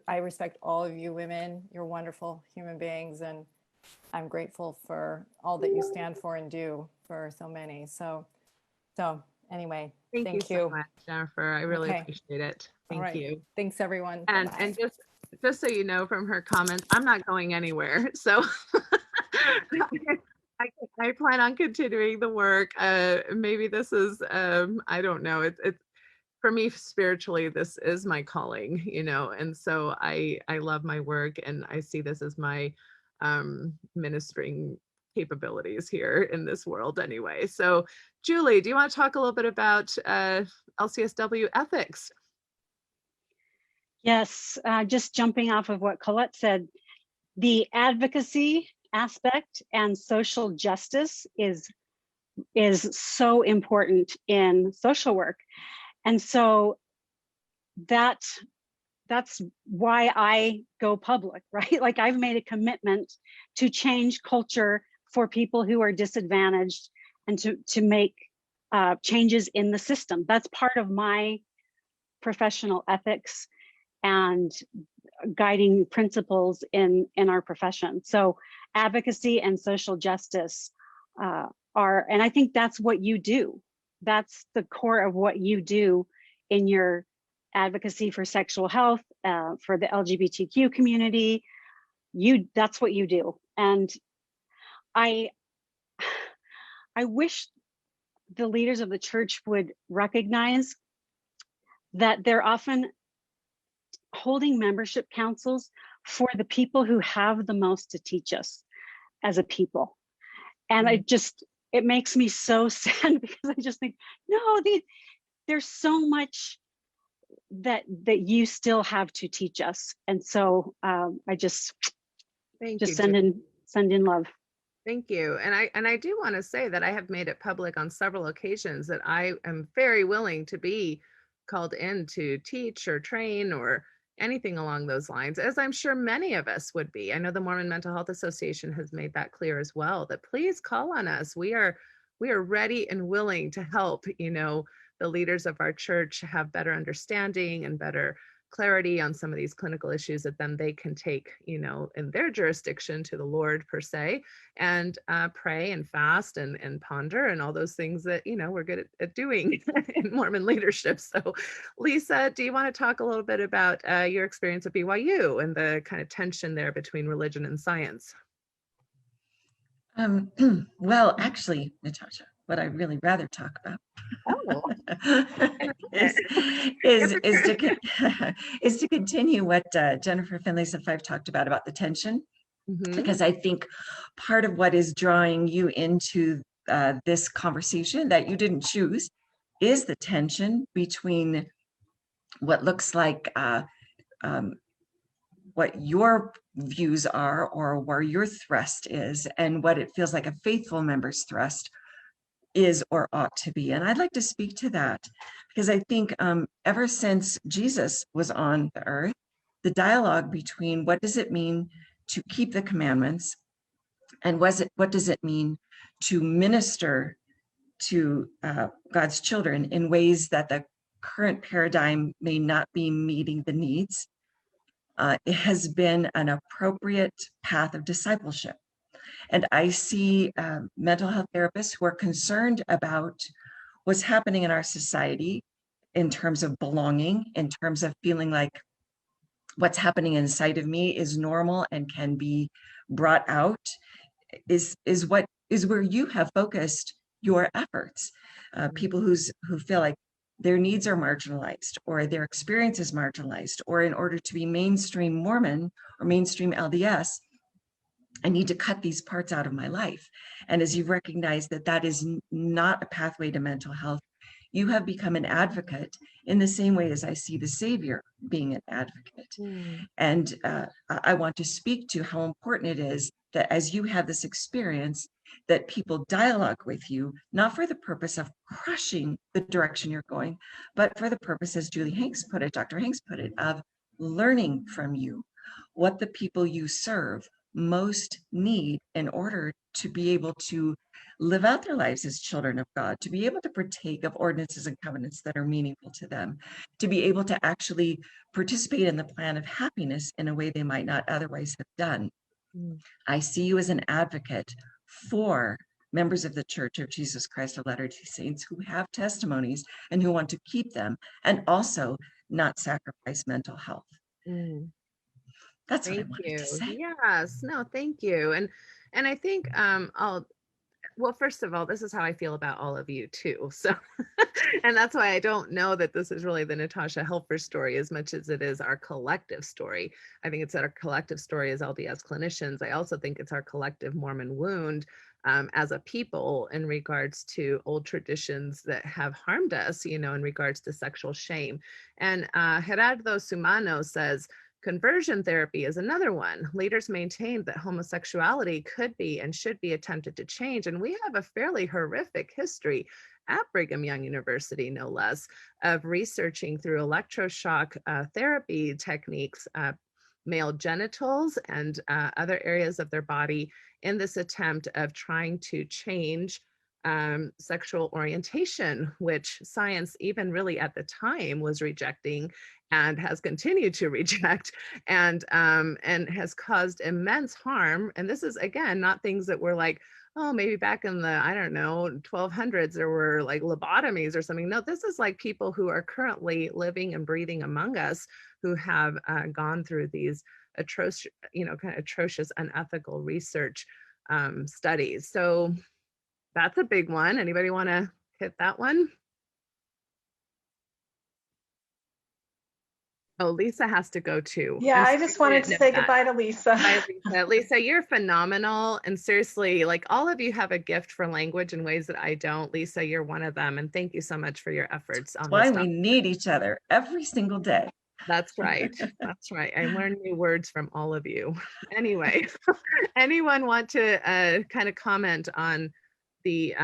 B: I respect all of you women. You're wonderful human beings, and I'm grateful for all that you stand for and do for so many. So anyway, thank you
A: so much, Jennifer. I really appreciate it. Thank you.
B: Thanks, everyone.
A: And just so you know from her comments, I'm not going anywhere. So I plan on continuing the work. Maybe this is, I don't know. It's for me, spiritually, this is my calling, and so I love my work, and I see this as my ministering capabilities here in this world anyway. So Julie, do you want to talk a little bit about LCSW ethics?
F: Yes, just jumping off of what Colette said, the advocacy aspect and social justice is so important in social work. And so that's why I go public, right? Like, I've made a commitment to change culture for people who are disadvantaged, and to make changes in the system. That's part of my professional ethics and guiding principles in our profession. So advocacy and social justice and I think that's what you do. That's the core of what you do in your advocacy for sexual health, for the LGBTQ community. That's what you do. And I wish the leaders of the church would recognize that they're often holding membership councils for the people who have the most to teach us as a people. And it makes me so sad, because I just think, no, there's so much that you still have to teach us. And so I just send in love.
A: Thank you. And I do want to say that I have made it public on several occasions that I am very willing to be called in to teach or train or anything along those lines, as I'm sure many of us would be. I know the Mormon Mental Health Association has made that clear as well, that please call on us. We are ready and willing to help, the leaders of our church have better understanding and better clarity on some of these clinical issues that then they can take, in their jurisdiction to the Lord per se, and pray and fast and ponder and all those things that, we're good at doing in Mormon leadership. So Lisa, do you want to talk a little bit about your experience at BYU and the kind of tension there between religion and science?
D: Well, actually, Natasha, what I'd really rather talk about is to continue what Jennifer and Lisa Five talked about the tension, because I think part of what is drawing you into this conversation that you didn't choose is the tension between what looks like what your views are or where your thrust is and what it feels like a faithful member's thrust is or ought to be. And I'd like to speak to that because I think ever since Jesus was on the earth, the dialogue between what does it mean to keep the commandments and what does it mean to minister to God's children in ways that the current paradigm may not be meeting the needs, it has been an appropriate path of discipleship. And I see mental health therapists who are concerned about what's happening in our society in terms of belonging, in terms of feeling like what's happening inside of me is normal and can be brought out, is where you have focused your efforts. People who feel like their needs are marginalized or their experience is marginalized, or in order to be mainstream Mormon or mainstream LDS, I need to cut these parts out of my life. And as you recognize that that is not a pathway to mental health, you have become an advocate in the same way as I see the Savior being an advocate. And I want to speak to how important it is that as you have this experience, that people dialogue with you, not for the purpose of crushing the direction you're going, but for the purpose, as Julie Hanks put it, Dr. Hanks put it, of learning from you what the people you serve most need in order to be able to live out their lives as children of God, to be able to partake of ordinances and covenants that are meaningful to them, to be able to actually participate in the plan of happiness in a way they might not otherwise have done. I see you as an advocate for members of the Church of Jesus Christ of Latter-day Saints who have testimonies and who want to keep them and also not sacrifice mental health. That's what I wanted to say.
A: Yes, no, thank you. And I think well, first of all, this is how I feel about all of you too. So, and that's why I don't know that this is really the Natasha Helfer story as much as it is our collective story. I think it's our collective story as LDS clinicians. I also think it's our collective Mormon wound as a people in regards to old traditions that have harmed us, in regards to sexual shame. And Gerardo Sumano says, conversion therapy is another one. Leaders maintained that homosexuality could be and should be attempted to change. And we have a fairly horrific history at Brigham Young University, no less, of researching through electroshock therapy techniques, male genitals and other areas of their body in this attempt of trying to change sexual orientation, which science even really at the time was rejecting and has continued to reject and has caused immense harm. And this is, again, not things that were like, oh, maybe back in the, I don't know, 1200s, there were like lobotomies or something. No, this is like people who are currently living and breathing among us who have gone through these atrocious, kind of atrocious, unethical research studies. So that's a big one. Anybody want to hit that one? Oh, Lisa has to go too.
C: Yeah, I just wanted to say goodbye to Lisa.
A: Bye, Lisa. Lisa, you're phenomenal. And seriously, like all of you have a gift for language in ways that I don't. Lisa, you're one of them. And thank you so much for your efforts on this.
D: Why we need each other every single day.
A: That's right. That's right. I learn new words from all of you. Anyway, anyone want to kind of comment on the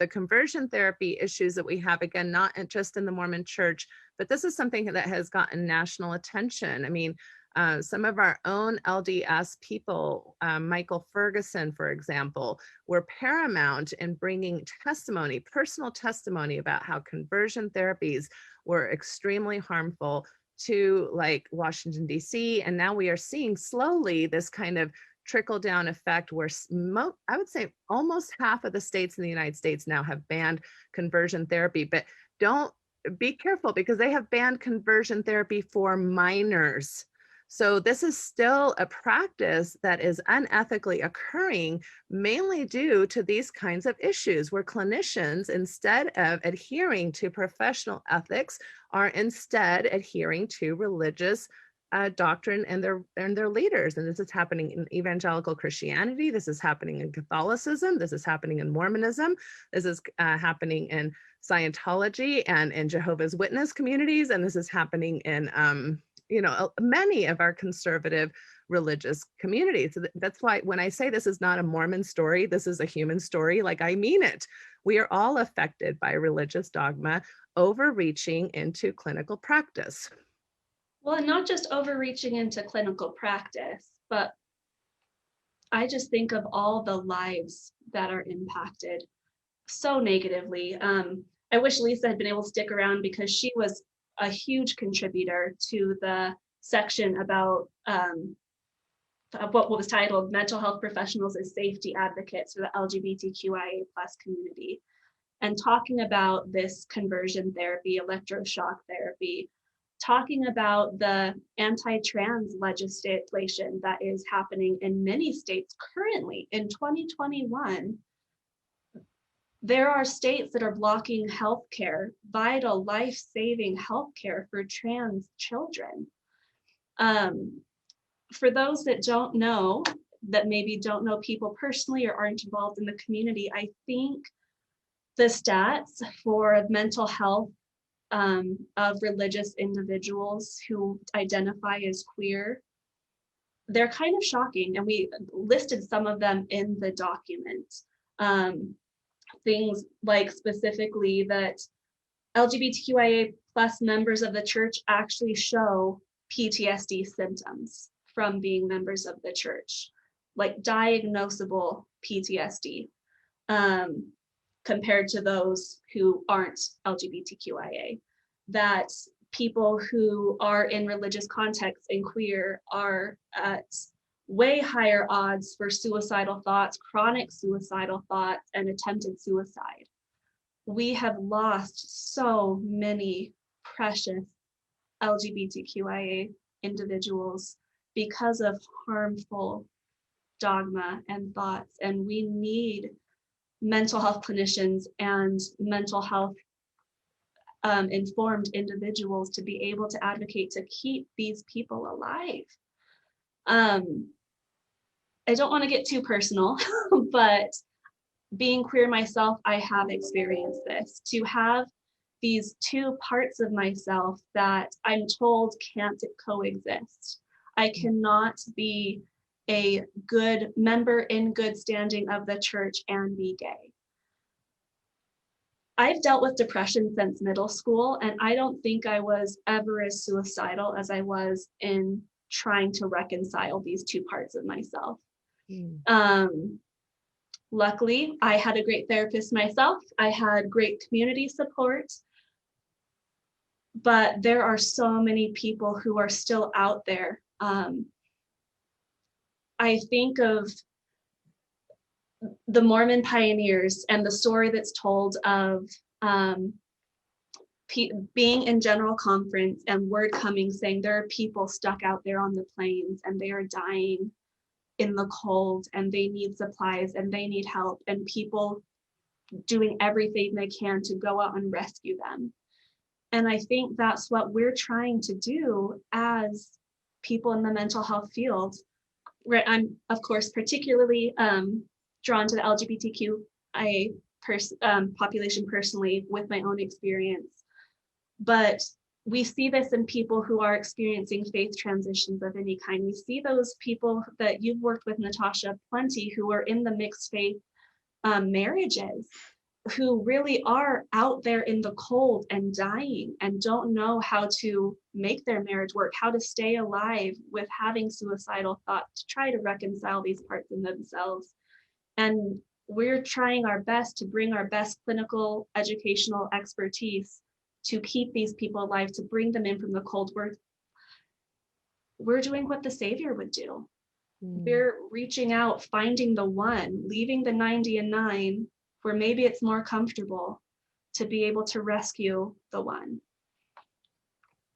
A: conversion therapy issues that we have? Again, not just in the Mormon Church, but this is something that has gotten national attention. I mean, some of our own LDS people, Michael Ferguson, for example, were paramount in bringing testimony, personal testimony about how conversion therapies were extremely harmful to like Washington, D.C. And now we are seeing slowly this kind of trickle down effect where I would say almost half of the states in the United States now have banned conversion therapy, but don't be careful because they have banned conversion therapy for minors. So this is still a practice that is unethically occurring, mainly due to these kinds of issues where clinicians, instead of adhering to professional ethics, are instead adhering to religious doctrine and their leaders. And this is happening in evangelical Christianity. This is happening in Catholicism. This is happening in Mormonism. This is happening in Scientology and in Jehovah's Witness communities. And this is happening in, many of our conservative religious communities. So that's why when I say this is not a Mormon story, this is a human story, like I mean it. We are all affected by religious dogma overreaching into clinical practice.
E: Well, and not just overreaching into clinical practice, but I just think of all the lives that are impacted so negatively. I wish Lisa had been able to stick around because she was a huge contributor to the section about what was titled Mental Health Professionals as Safety Advocates for the LGBTQIA+ community, and talking about this conversion therapy, electroshock therapy, talking about the anti-trans legislation that is happening in many states currently in 2021. There are states that are blocking healthcare, vital, life-saving healthcare for trans children. For those that don't know, that maybe don't know people personally or aren't involved in the community, I think the stats for mental health of religious individuals who identify as queer, they're kind of shocking, and we listed some of them in the document. Things like specifically that LGBTQIA+ members of the church actually show PTSD symptoms from being members of the church, like diagnosable PTSD, compared to those who aren't LGBTQIA. That people who are in religious contexts and queer are at way higher odds for suicidal thoughts, chronic suicidal thoughts, and attempted suicide. We have lost so many precious LGBTQIA individuals because of harmful dogma and thoughts, and we need mental health clinicians and mental health informed individuals to be able to advocate to keep these people alive. I don't want to get too personal, but being queer myself, I have experienced this. To have these two parts of myself that I'm told can't coexist. I cannot be a good member in good standing of the church and be gay. I've dealt with depression since middle school, and I don't think I was ever as suicidal as I was in trying to reconcile these two parts of myself. Luckily, I had a great therapist myself. I had great community support, but there are so many people who are still out there. I think of the Mormon pioneers and the story that's told of being in general conference and word coming saying there are people stuck out there on the plains and they are dying in the cold and they need supplies and they need help, and people doing everything they can to go out and rescue them. And I think that's what we're trying to do as people in the mental health field. I'm, of course, particularly drawn to the LGBTQIA population personally with my own experience. But we see this in people who are experiencing faith transitions of any kind. We see those people that you've worked with, Natasha, plenty, who are in the mixed faith marriages, who really are out there in the cold and dying and don't know how to make their marriage work, how to stay alive with having suicidal thoughts, to try to reconcile these parts in themselves. And we're trying our best to bring our best clinical educational expertise to keep these people alive, to bring them in from the cold. We're doing what the Savior would do. We're reaching out, finding the one, leaving the 99 where maybe it's more comfortable to be able to rescue the one.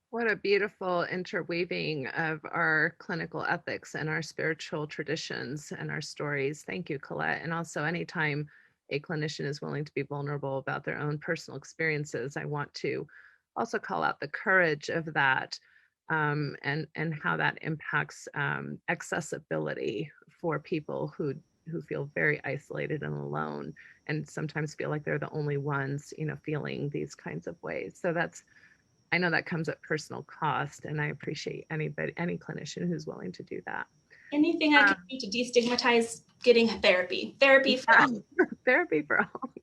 A: What a beautiful interweaving of our clinical ethics and our spiritual traditions and our stories. Thank you, Colette. And also, anytime a clinician is willing to be vulnerable about their own personal experiences, I want to also call out the courage of that. and how that impacts accessibility for people who feel very isolated and alone, and sometimes feel like they're the only ones, feeling these kinds of ways. So I know that comes at personal cost, and I appreciate any clinician who's willing to do that.
E: Anything I can do to destigmatize getting therapy for all.
A: Therapy for all.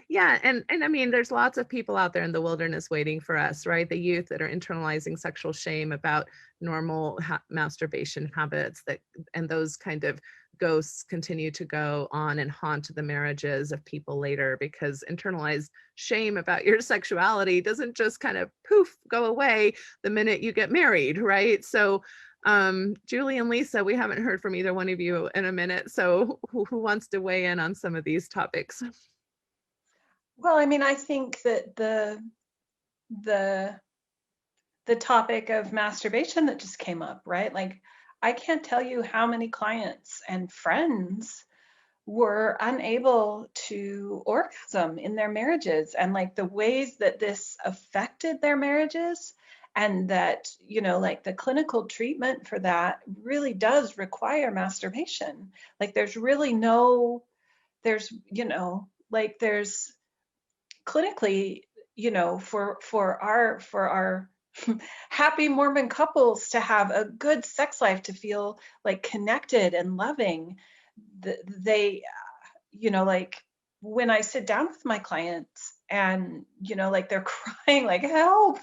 A: Yeah, and I mean, there's lots of people out there in the wilderness waiting for us, right? The youth that are internalizing sexual shame about normal masturbation habits, and those kind of ghosts continue to go on and haunt the marriages of people later, because internalized shame about your sexuality doesn't just kind of poof go away the minute you get married, right? So Julie and Lisa, we haven't heard from either one of you in a minute, so who wants to weigh in on some of these topics?
C: Well, I mean, I think that the topic of masturbation that just came up, right? Like, I can't tell you how many clients and friends were unable to orgasm in their marriages, and like the ways that this affected their marriages, and that, like the clinical treatment for that really does require masturbation. Like there's really there's clinically, for our happy Mormon couples to have a good sex life, to feel like connected and loving, they, like when I sit down with my clients and, like they're crying, like help.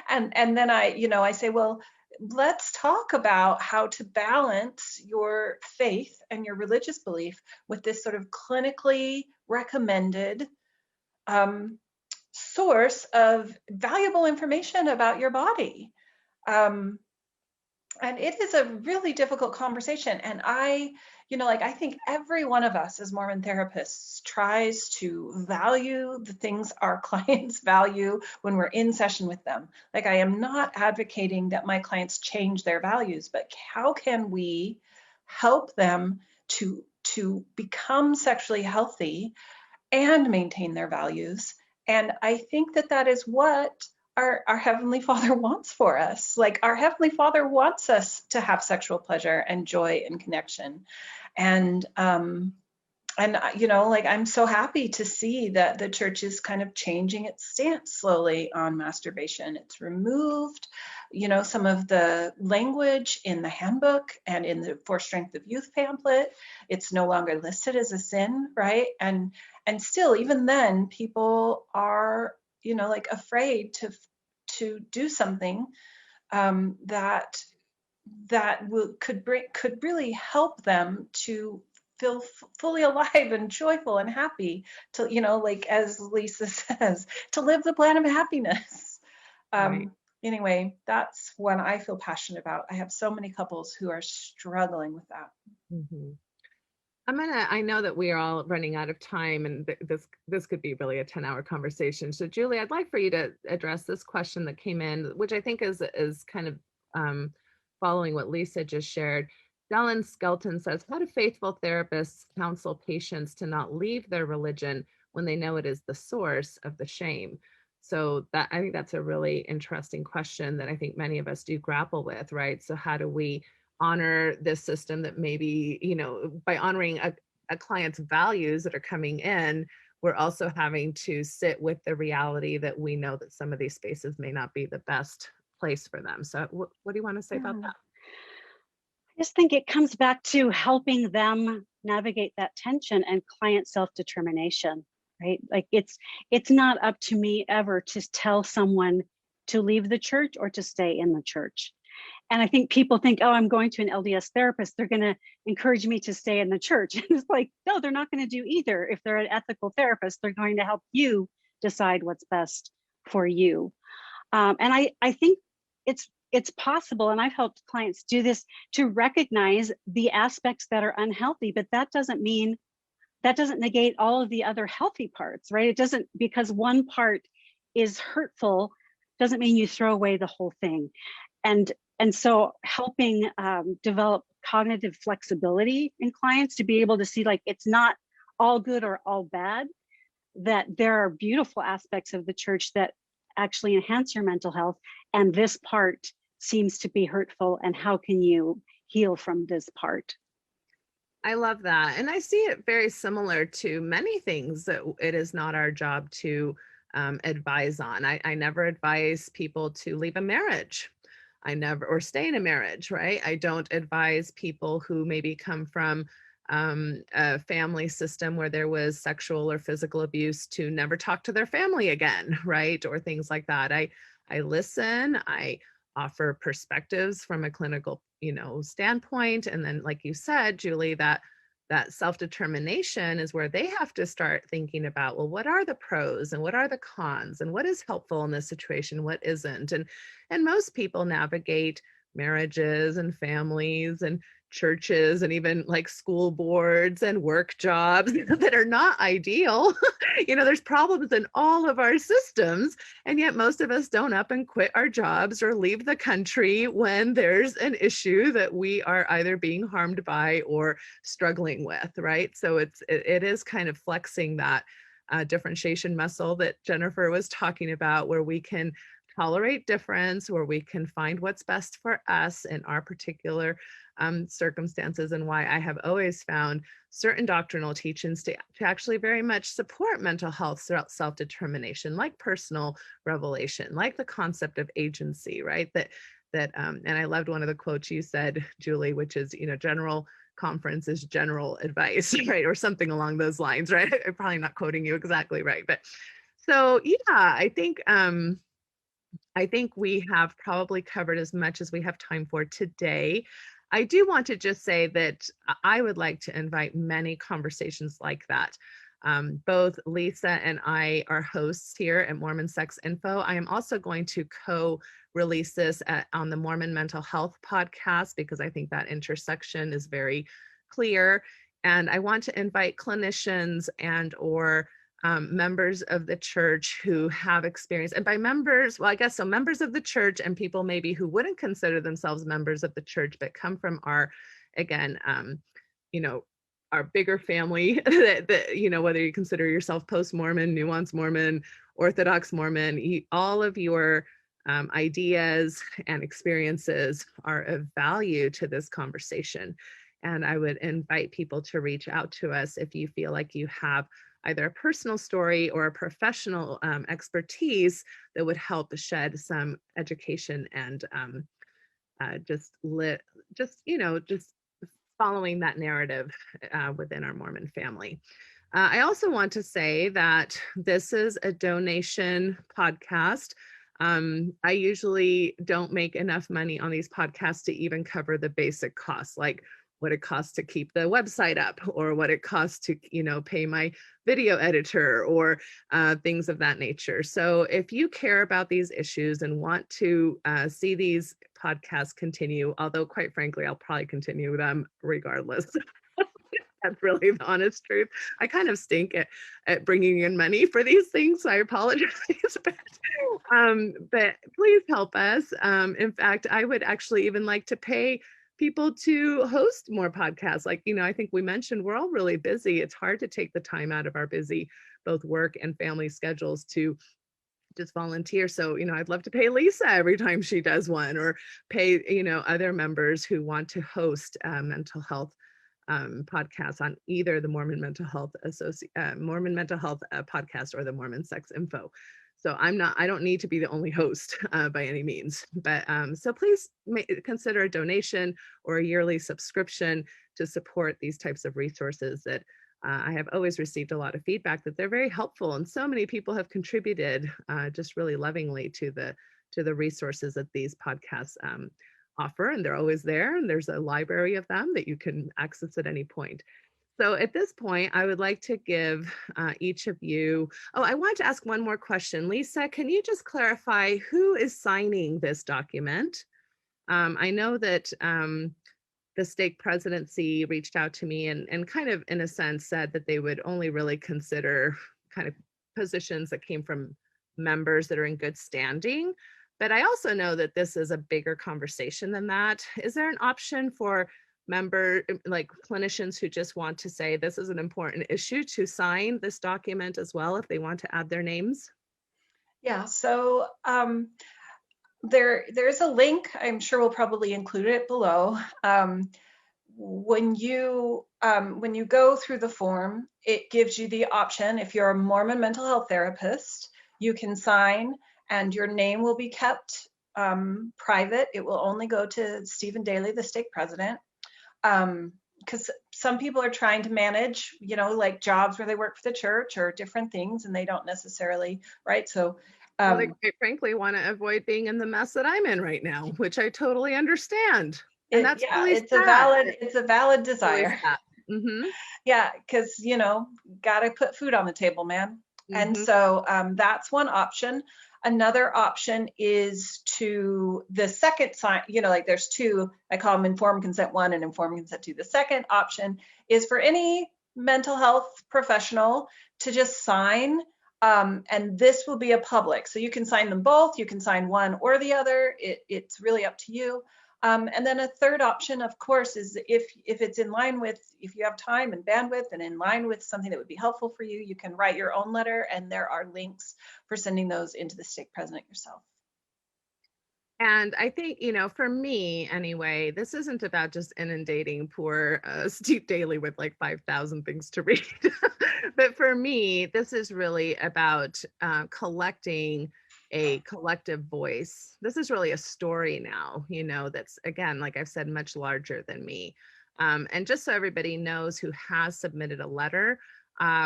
C: And then I say, well, let's talk about how to balance your faith and your religious belief with this sort of clinically recommended source of valuable information about your body. And it is a really difficult conversation. And I think every one of us as Mormon therapists tries to value the things our clients value when we're in session with them. Like, I am not advocating that my clients change their values, but how can we help them to become sexually healthy and maintain their values? And I think that is what our Heavenly Father wants for us. Like, our Heavenly Father wants us to have sexual pleasure and joy and connection. And I'm so happy to see that the church is kind of changing its stance slowly on masturbation. It's removed, some of the language in the handbook and in the For Strength of Youth pamphlet. It's no longer listed as a sin, right? And still, even then, people are, afraid to do something that could really help them to feel fully alive and joyful and happy, to, like as Lisa says, to live the plan of happiness.
A: Right.
C: Anyway, that's what I feel passionate about. I have so many couples who are struggling with that.
A: Mm-hmm. I know that we are all running out of time, and this could be really a 10-hour conversation. So Julie, I'd like for you to address this question that came in, which I think is kind of following what Lisa just shared. Dallin Skelton says, how do faithful therapists counsel patients to not leave their religion when they know it is the source of the shame? So I think that's a really interesting question that I think many of us do grapple with, right? So how do we honor this system that maybe, by honoring a client's values that are coming in, we're also having to sit with the reality that we know that some of these spaces may not be the best place for them. So what do you want to say about that?
F: I just think it comes back to helping them navigate that tension and client self-determination, right? Like it's not up to me ever to tell someone to leave the church or to stay in the church. And I think people think, oh, I'm going to an LDS therapist, they're going to encourage me to stay in the church. And it's like, no, they're not going to do either. If they're an ethical therapist, they're going to help you decide what's best for you. And I think it's possible, and I've helped clients do this, to recognize the aspects that are unhealthy, but that doesn't negate all of the other healthy parts, right? It doesn't, because one part is hurtful, doesn't mean you throw away the whole thing. And so helping develop cognitive flexibility in clients to be able to see, like, it's not all good or all bad, that there are beautiful aspects of the church that actually enhance your mental health, and this part seems to be hurtful, and how can you heal from this part?
A: I love that. And I see it very similar to many things that it is not our job to advise on. I never advise people to leave a marriage. I never, or stay in a marriage, right? I don't advise people who maybe come from a family system where there was sexual or physical abuse to never talk to their family again, right? Or things like that. I listen, I offer perspectives from a clinical, standpoint. And then, like you said, Julie, that self-determination is where they have to start thinking about, well, what are the pros and what are the cons and what is helpful in this situation, what isn't? And most people navigate marriages and families and churches and even like school boards and work jobs that are not ideal. There's problems in all of our systems, and yet most of us don't up and quit our jobs or leave the country when there's an issue that we are either being harmed by or struggling with, right? So it is kind of flexing that differentiation muscle that Jennifer was talking about, where we can tolerate difference, where we can find what's best for us in our particular circumstances, and why I have always found certain doctrinal teachings to actually very much support mental health self-determination, like personal revelation, like the concept of agency, right? And I loved one of the quotes you said, Julie, which is, general conference is general advice, right? Or something along those lines, right? I'm probably not quoting you exactly right, but so yeah, I think we have probably covered as much as we have time for today. I do want to just say that I would like to invite many conversations like that. Both Lisa and I are hosts here at Mormon Sex Info. I am also going to co-release this on the Mormon Mental Health podcast, because I think that intersection is very clear. And I want to invite clinicians and or members of the church who have experience, and by members, well, I guess so, members of the church and people maybe who wouldn't consider themselves members of the church, but come from our, again, our bigger family, whether you consider yourself post-Mormon, nuanced Mormon, Orthodox Mormon, all of your ideas and experiences are of value to this conversation. And I would invite people to reach out to us if you feel like you have either a personal story or a professional expertise that would help shed some education and just following that narrative within our Mormon family. I also want to say that this is a donation podcast. I usually don't make enough money on these podcasts to even cover the basic costs, like what it costs to keep the website up, or what it costs to, pay my video editor, or things of that nature. So if you care about these issues and want to see these podcasts continue, although quite frankly, I'll probably continue them regardless. That's really the honest truth. I kind of stink at bringing in money for these things, so I apologize. But please help us. In fact, I would actually even like to pay people to host more podcasts. Like, I think we mentioned we're all really busy. It's hard to take the time out of our busy both work and family schedules to just volunteer. So, I'd love to pay Lisa every time she does one, or pay, other members who want to host mental health podcasts on either the Mormon Mental Health podcast or the Mormon Sex Info. So I don't need to be the only host by any means, but so please consider a donation or a yearly subscription to support these types of resources that I have always received a lot of feedback that they're very helpful, and so many people have contributed just really lovingly to the resources that these podcasts offer, and they're always there, and there's a library of them that you can access at any point. So at this point, I would like to give each of you, I want to ask one more question. Lisa, can you just clarify who is signing this document? I know that the stake presidency reached out to me and kind of, in a sense, said that they would only really consider kind of positions that came from members that are in good standing. But I also know that this is a bigger conversation than that. Is there an option for like clinicians who just want to say this is an important issue to sign this document as well if they want to add their names?
C: Yeah, so there's a link. I'm sure we'll probably include it below. When you go through the form, it gives you the option. If you're a Mormon mental health therapist, you can sign, and your name will be kept private. It will only go to Stephen Daly, the stake president. Because some people are trying to manage, like jobs where they work for the church or different things, and they don't necessarily, right? So,
A: well, they quite frankly want to avoid being in the mess that I'm in right now, which I totally understand. And that's really
C: it's
A: sad.
C: a valid desire.
A: Really mm-hmm.
C: Yeah, because gotta put food on the table, man.
A: Mm-hmm.
C: And so that's one option. Another option is to the second sign, like there's two, I call them informed consent 1 and informed consent 2. The second option is for any mental health professional to just sign, and this will be a public. So you can sign them both, you can sign one or the other, it's really up to you. And then a third option, of course, is if it's in line with, if you have time and bandwidth and in line with something that would be helpful for you, you can write your own letter, and there are links for sending those into the stake president yourself.
A: And I think, for me anyway, this isn't about just inundating poor Steve Daly with like 5,000 things to read. But for me, this is really about collecting a collective voice. This is really a story now, that's, again, like I've said, much larger than me. And just so everybody knows who has submitted a letter,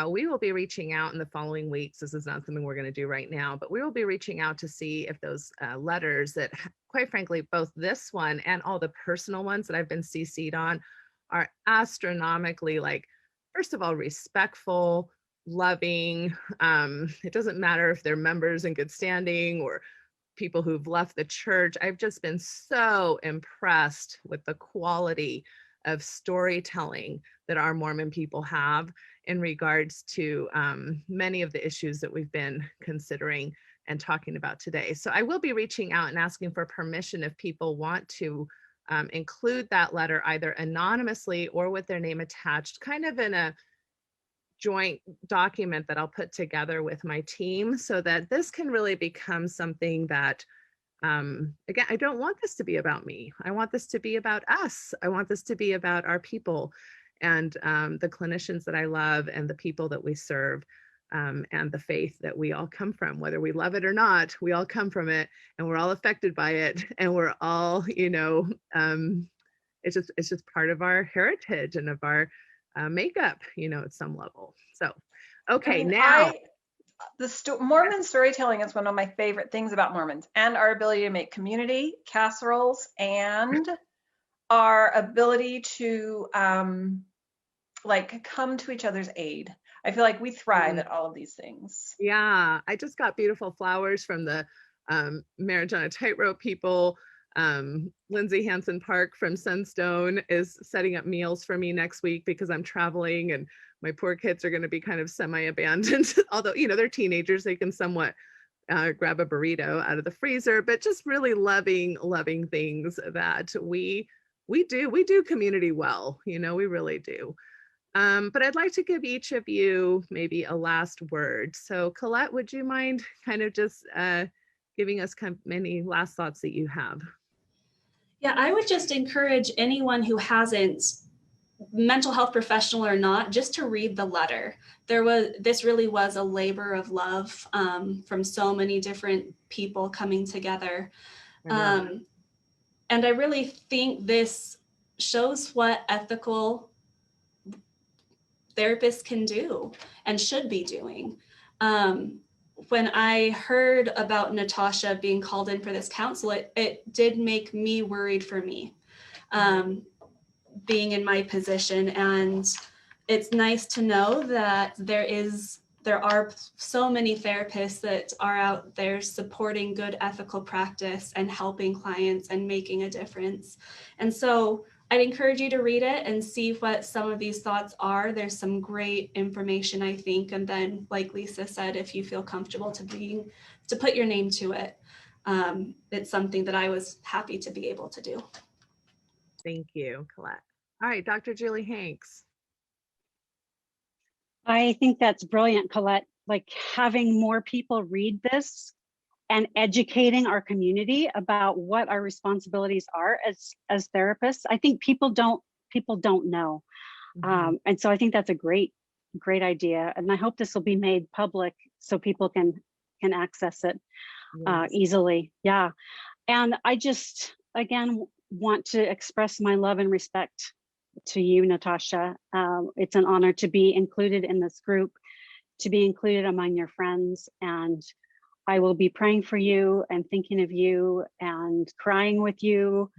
A: we will be reaching out in the following weeks. This is not something we're going to do right now, but we will be reaching out to see if those letters that, quite frankly, both this one and all the personal ones that I've been CC'd on are astronomically, like, first of all, respectful, loving. It doesn't matter if they're members in good standing or people who've left the church. I've just been so impressed with the quality of storytelling that our Mormon people have in regards to many of the issues that we've been considering and talking about today. So I will be reaching out and asking for permission if people want to include that letter either anonymously or with their name attached, kind of in a joint document that I'll put together with my team, so that this can really become something that, again, I don't want this to be about me. I want this to be about us. I want this to be about our people and the clinicians that I love and the people that we serve, and the faith that we all come from. Whether we love it or not, we all come from it, and we're all affected by it, and we're all, it's just part of our heritage and of our makeup, at some level. So, okay, now.
C: Mormon storytelling is one of my favorite things about Mormons, and our ability to make community casseroles and our ability to come to each other's aid. I feel like we thrive at all of these things.
A: Yeah, I just got beautiful flowers from the Marriage on a Tightrope people. Lindsay Hansen Park from Sunstone is setting up meals for me next week because I'm traveling and my poor kids are going to be kind of semi-abandoned. Although, they're teenagers, they can somewhat grab a burrito out of the freezer, but just really loving things that we do community well, we really do. But I'd like to give each of you maybe a last word. So Colette, would you mind kind of just giving us any last thoughts that you have?
E: Yeah, I would just encourage anyone who hasn't, mental health professional or not, just to read the letter. This really was a labor of love from so many different people coming together. And I really think this shows what ethical therapists can do and should be doing. When I heard about Natasha being called in for this counsel, it did make me worried for me, being in my position. And it's nice to know that there are so many therapists that are out there supporting good ethical practice and helping clients and making a difference. And so I'd encourage you to read it and see what some of these thoughts are. There's some great information, I think. And then, like Lisa said, if you feel comfortable to put your name to it, it's something that I was happy to be able to do.
A: Thank you, Colette. All right, Dr. Julie Hanks.
F: I think that's brilliant, Colette. Like having more people read this and educating our community about what our responsibilities are as therapists. I think people don't know. And so I think that's a great idea. And I hope this will be made public so people can access it easily. Yeah. And I just, again, want to express my love and respect to you, Natasha. It's an honor to be included in this group, to be included among your friends. And I will be praying for you and thinking of you and crying with you,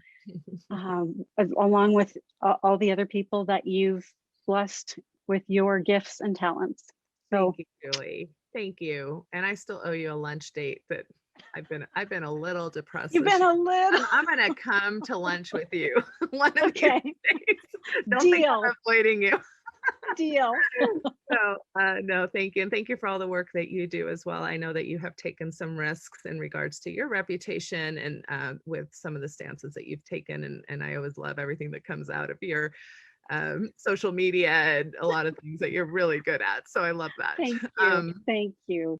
F: along with all the other people that you've blessed with your gifts and talents. So
A: thank you, Julie. Thank you. And I still owe you a lunch date that I've been a little depressed.
F: You've been a little.
A: I'm gonna come to lunch with you one of these
F: Okay.
A: days. Don't
F: Deal.
A: think I'm avoiding you.
F: Deal.
A: So no, thank you. And thank you for all the work that you do as well. I know that you have taken some risks in regards to your reputation and with some of the stances that you've taken. And I always love everything that comes out of your social media and a lot of things that you're really good at. So I love that.
F: Thank you. Thank you.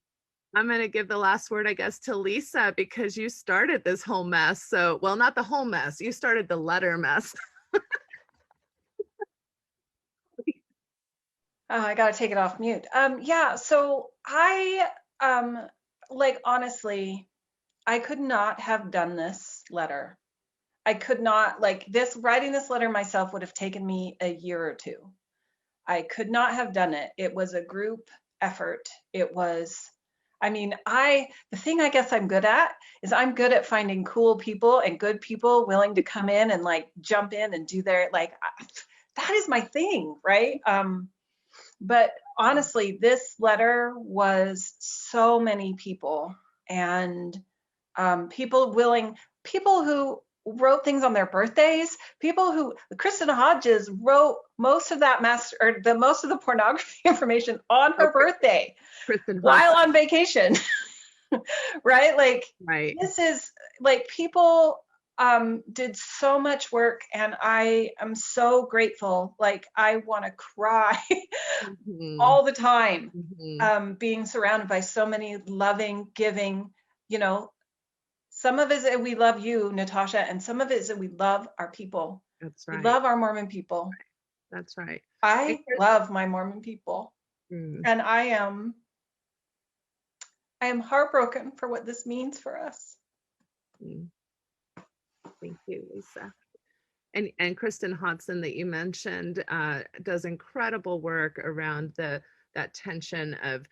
A: I'm going to give the last word, I guess, to Lisa, because you started this whole mess. So, well, not the whole mess. You started the letter mess.
C: I got to take it off mute. Yeah, so I, like, honestly, I could not have done this letter. I could not, like, writing this letter myself would have taken me a year or two. I could not have done it. It was a group effort. It was, I mean, the thing I guess I'm good at is I'm good at finding cool people and good people willing to come in and like jump in and do their, like, that is my thing, right? But honestly, this letter was so many people and people who wrote things on their birthdays, Kristen Hodges wrote most of that most of the pornography information on her birthday while on vacation, right? Like, right. This is like, people did so much work and I am so grateful. Like, I want to cry all the time, being surrounded by so many loving, giving, some of it is that we love you, Natasha, and some of it is that we love our people.
A: That's right.
C: We love our Mormon people.
A: That's right.
C: I love my Mormon people. And I am heartbroken for what this means for us.
A: Thank you, Lisa. And Kristen Hansen that you mentioned does incredible work around that tension of,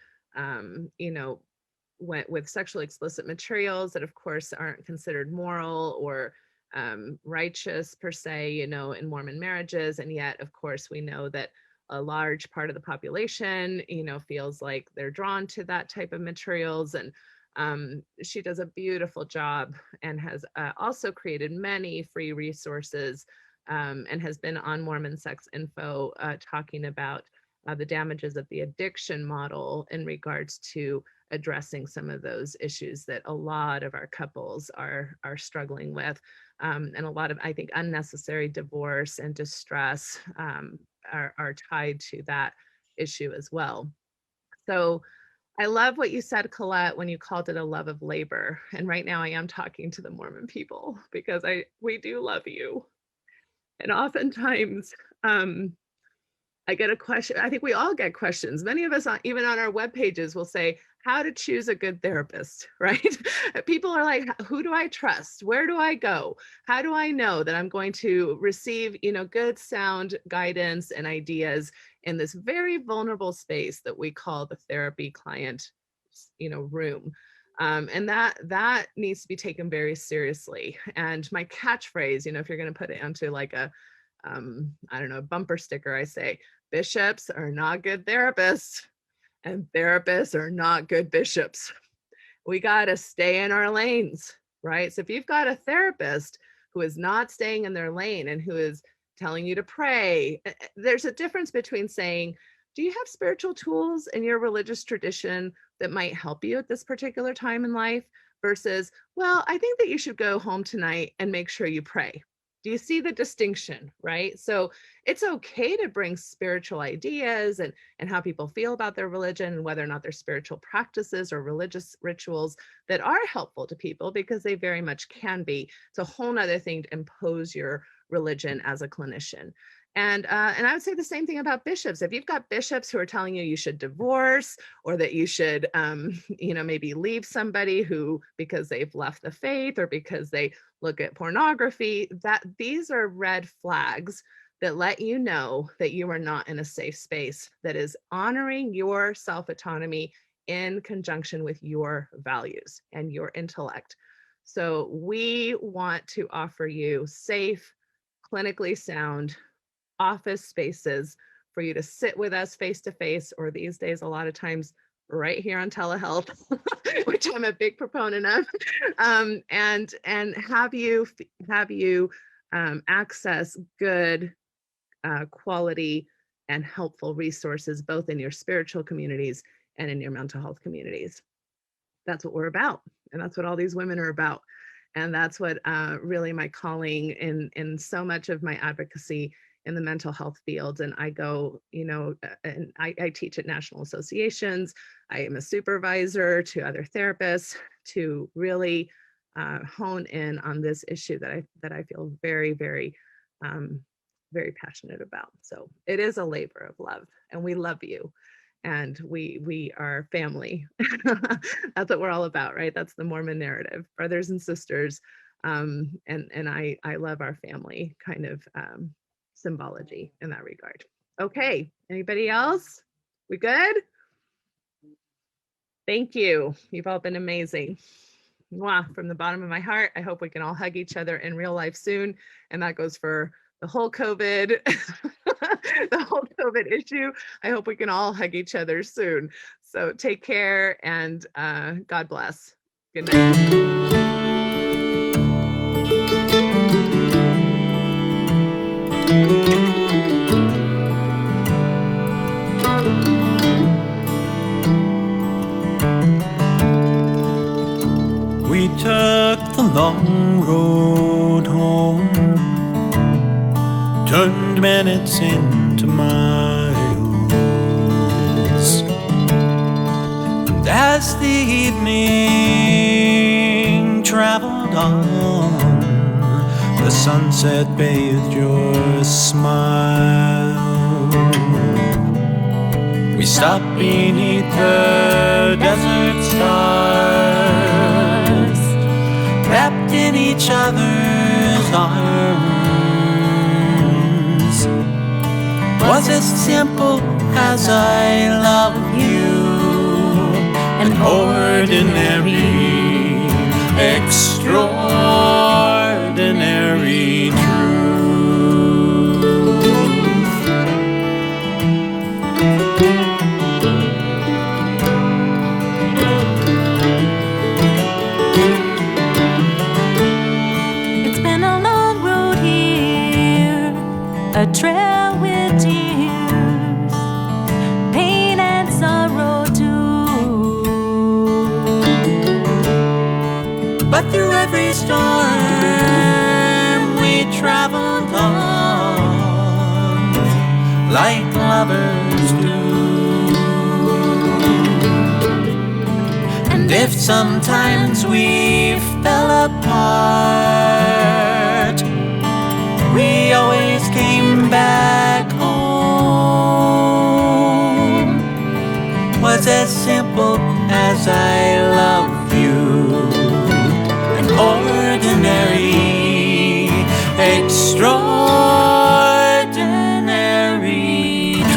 A: with sexually explicit materials that of course aren't considered moral or righteous per se, in Mormon marriages. And yet, of course, we know that a large part of the population, feels like they're drawn to that type of materials. And she does a beautiful job and has also created many free resources and has been on Mormon Sex Info talking about the damages of the addiction model in regards to addressing some of those issues that a lot of our couples are struggling with. And a lot of, I think, unnecessary divorce and distress are tied to that issue as well. So I love what you said, Colette, when you called it a love of labor. And right now I am talking to the Mormon people because we do love you. And oftentimes I get a question. I think we all get questions. Many of us, even on our web pages, will say, how to choose a good therapist, right? People are like, who do I trust? Where do I go? How do I know that I'm going to receive, good sound guidance and ideas in this very vulnerable space that we call the therapy client, room? And that needs to be taken very seriously. And my catchphrase, if you're going to put it onto like a, bumper sticker, I say, bishops are not good therapists and therapists are not good bishops. We got to stay in our lanes, right? So if you've got a therapist who is not staying in their lane and who is telling you to pray, there's a difference between saying, do you have spiritual tools in your religious tradition that might help you at this particular time in life versus, well, I think that you should go home tonight and make sure you pray. Do you see the distinction, right? So it's okay to bring spiritual ideas and how people feel about their religion and whether or not they're spiritual practices or religious rituals that are helpful to people, because they very much can be. It's a whole nother thing to impose your religion as a clinician. And I would say the same thing about bishops. If you've got bishops who are telling you you should divorce, or that you should, maybe leave somebody who, because they've left the faith or because they look at pornography, that these are red flags that let you know that you are not in a safe space that is honoring your self-autonomy in conjunction with your values and your intellect. So we want to offer you safe, clinically sound office spaces for you to sit with us face to face, or these days, a lot of times right here on telehealth, which I'm a big proponent of, and have you access good quality and helpful resources, both in your spiritual communities and in your mental health communities. That's what we're about, and that's what all these women are about. And that's what really my calling in so much of my advocacy in the mental health field. And I go, and I teach at national associations. I am a supervisor to other therapists to really hone in on this issue that I feel very, very, very passionate about. So it is a labor of love, and we love you. And we are family. That's what we're all about, right? That's the Mormon narrative, brothers and sisters. And I love our family kind of symbology in that regard. Okay, anybody else? We good? Thank you. You've all been amazing. Mwah, from the bottom of my heart, I hope we can all hug each other in real life soon. And that goes for the whole COVID, the whole COVID issue. I hope we can all hug each other soon. So take care, and God bless. Good night.
G: We took the long road home, turned minutes into miles. And as the evening traveled on, the sunset bathed your smile. We stopped beneath the desert stars, wrapped in each other's arms. Was as simple as I love you, an ordinary, extraordinary truth.
H: It's been a long road here, a trail with tears, pain and sorrow too.
G: But through every storm we traveled on, like lovers do. And if sometimes we fell apart, we always came back home. Was as simple as I love you, an ordinary, extraordinary truth.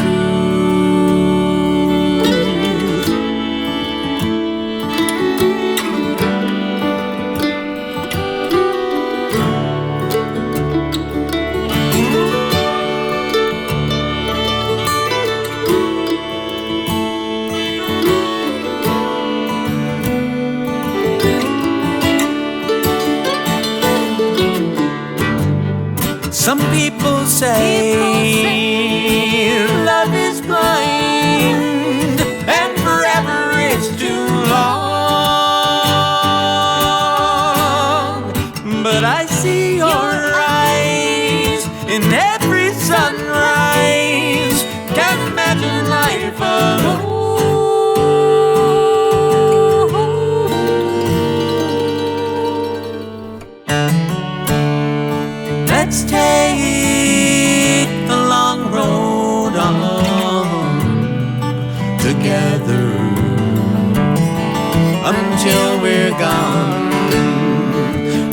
G: you're gone.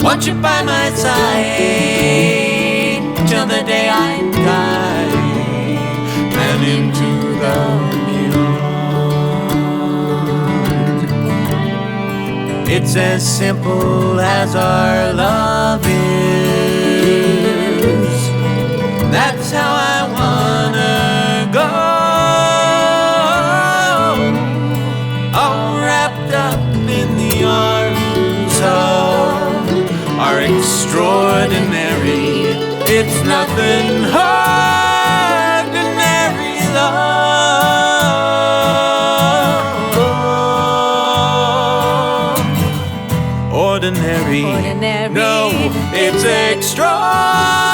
G: Want you by my side till the day I die and into the beyond. It's as simple as our love is. That's how I wanna go. All wrapped up in the arms of our extraordinary. It's nothing ordinary love. Ordinary. No, it's extraordinary.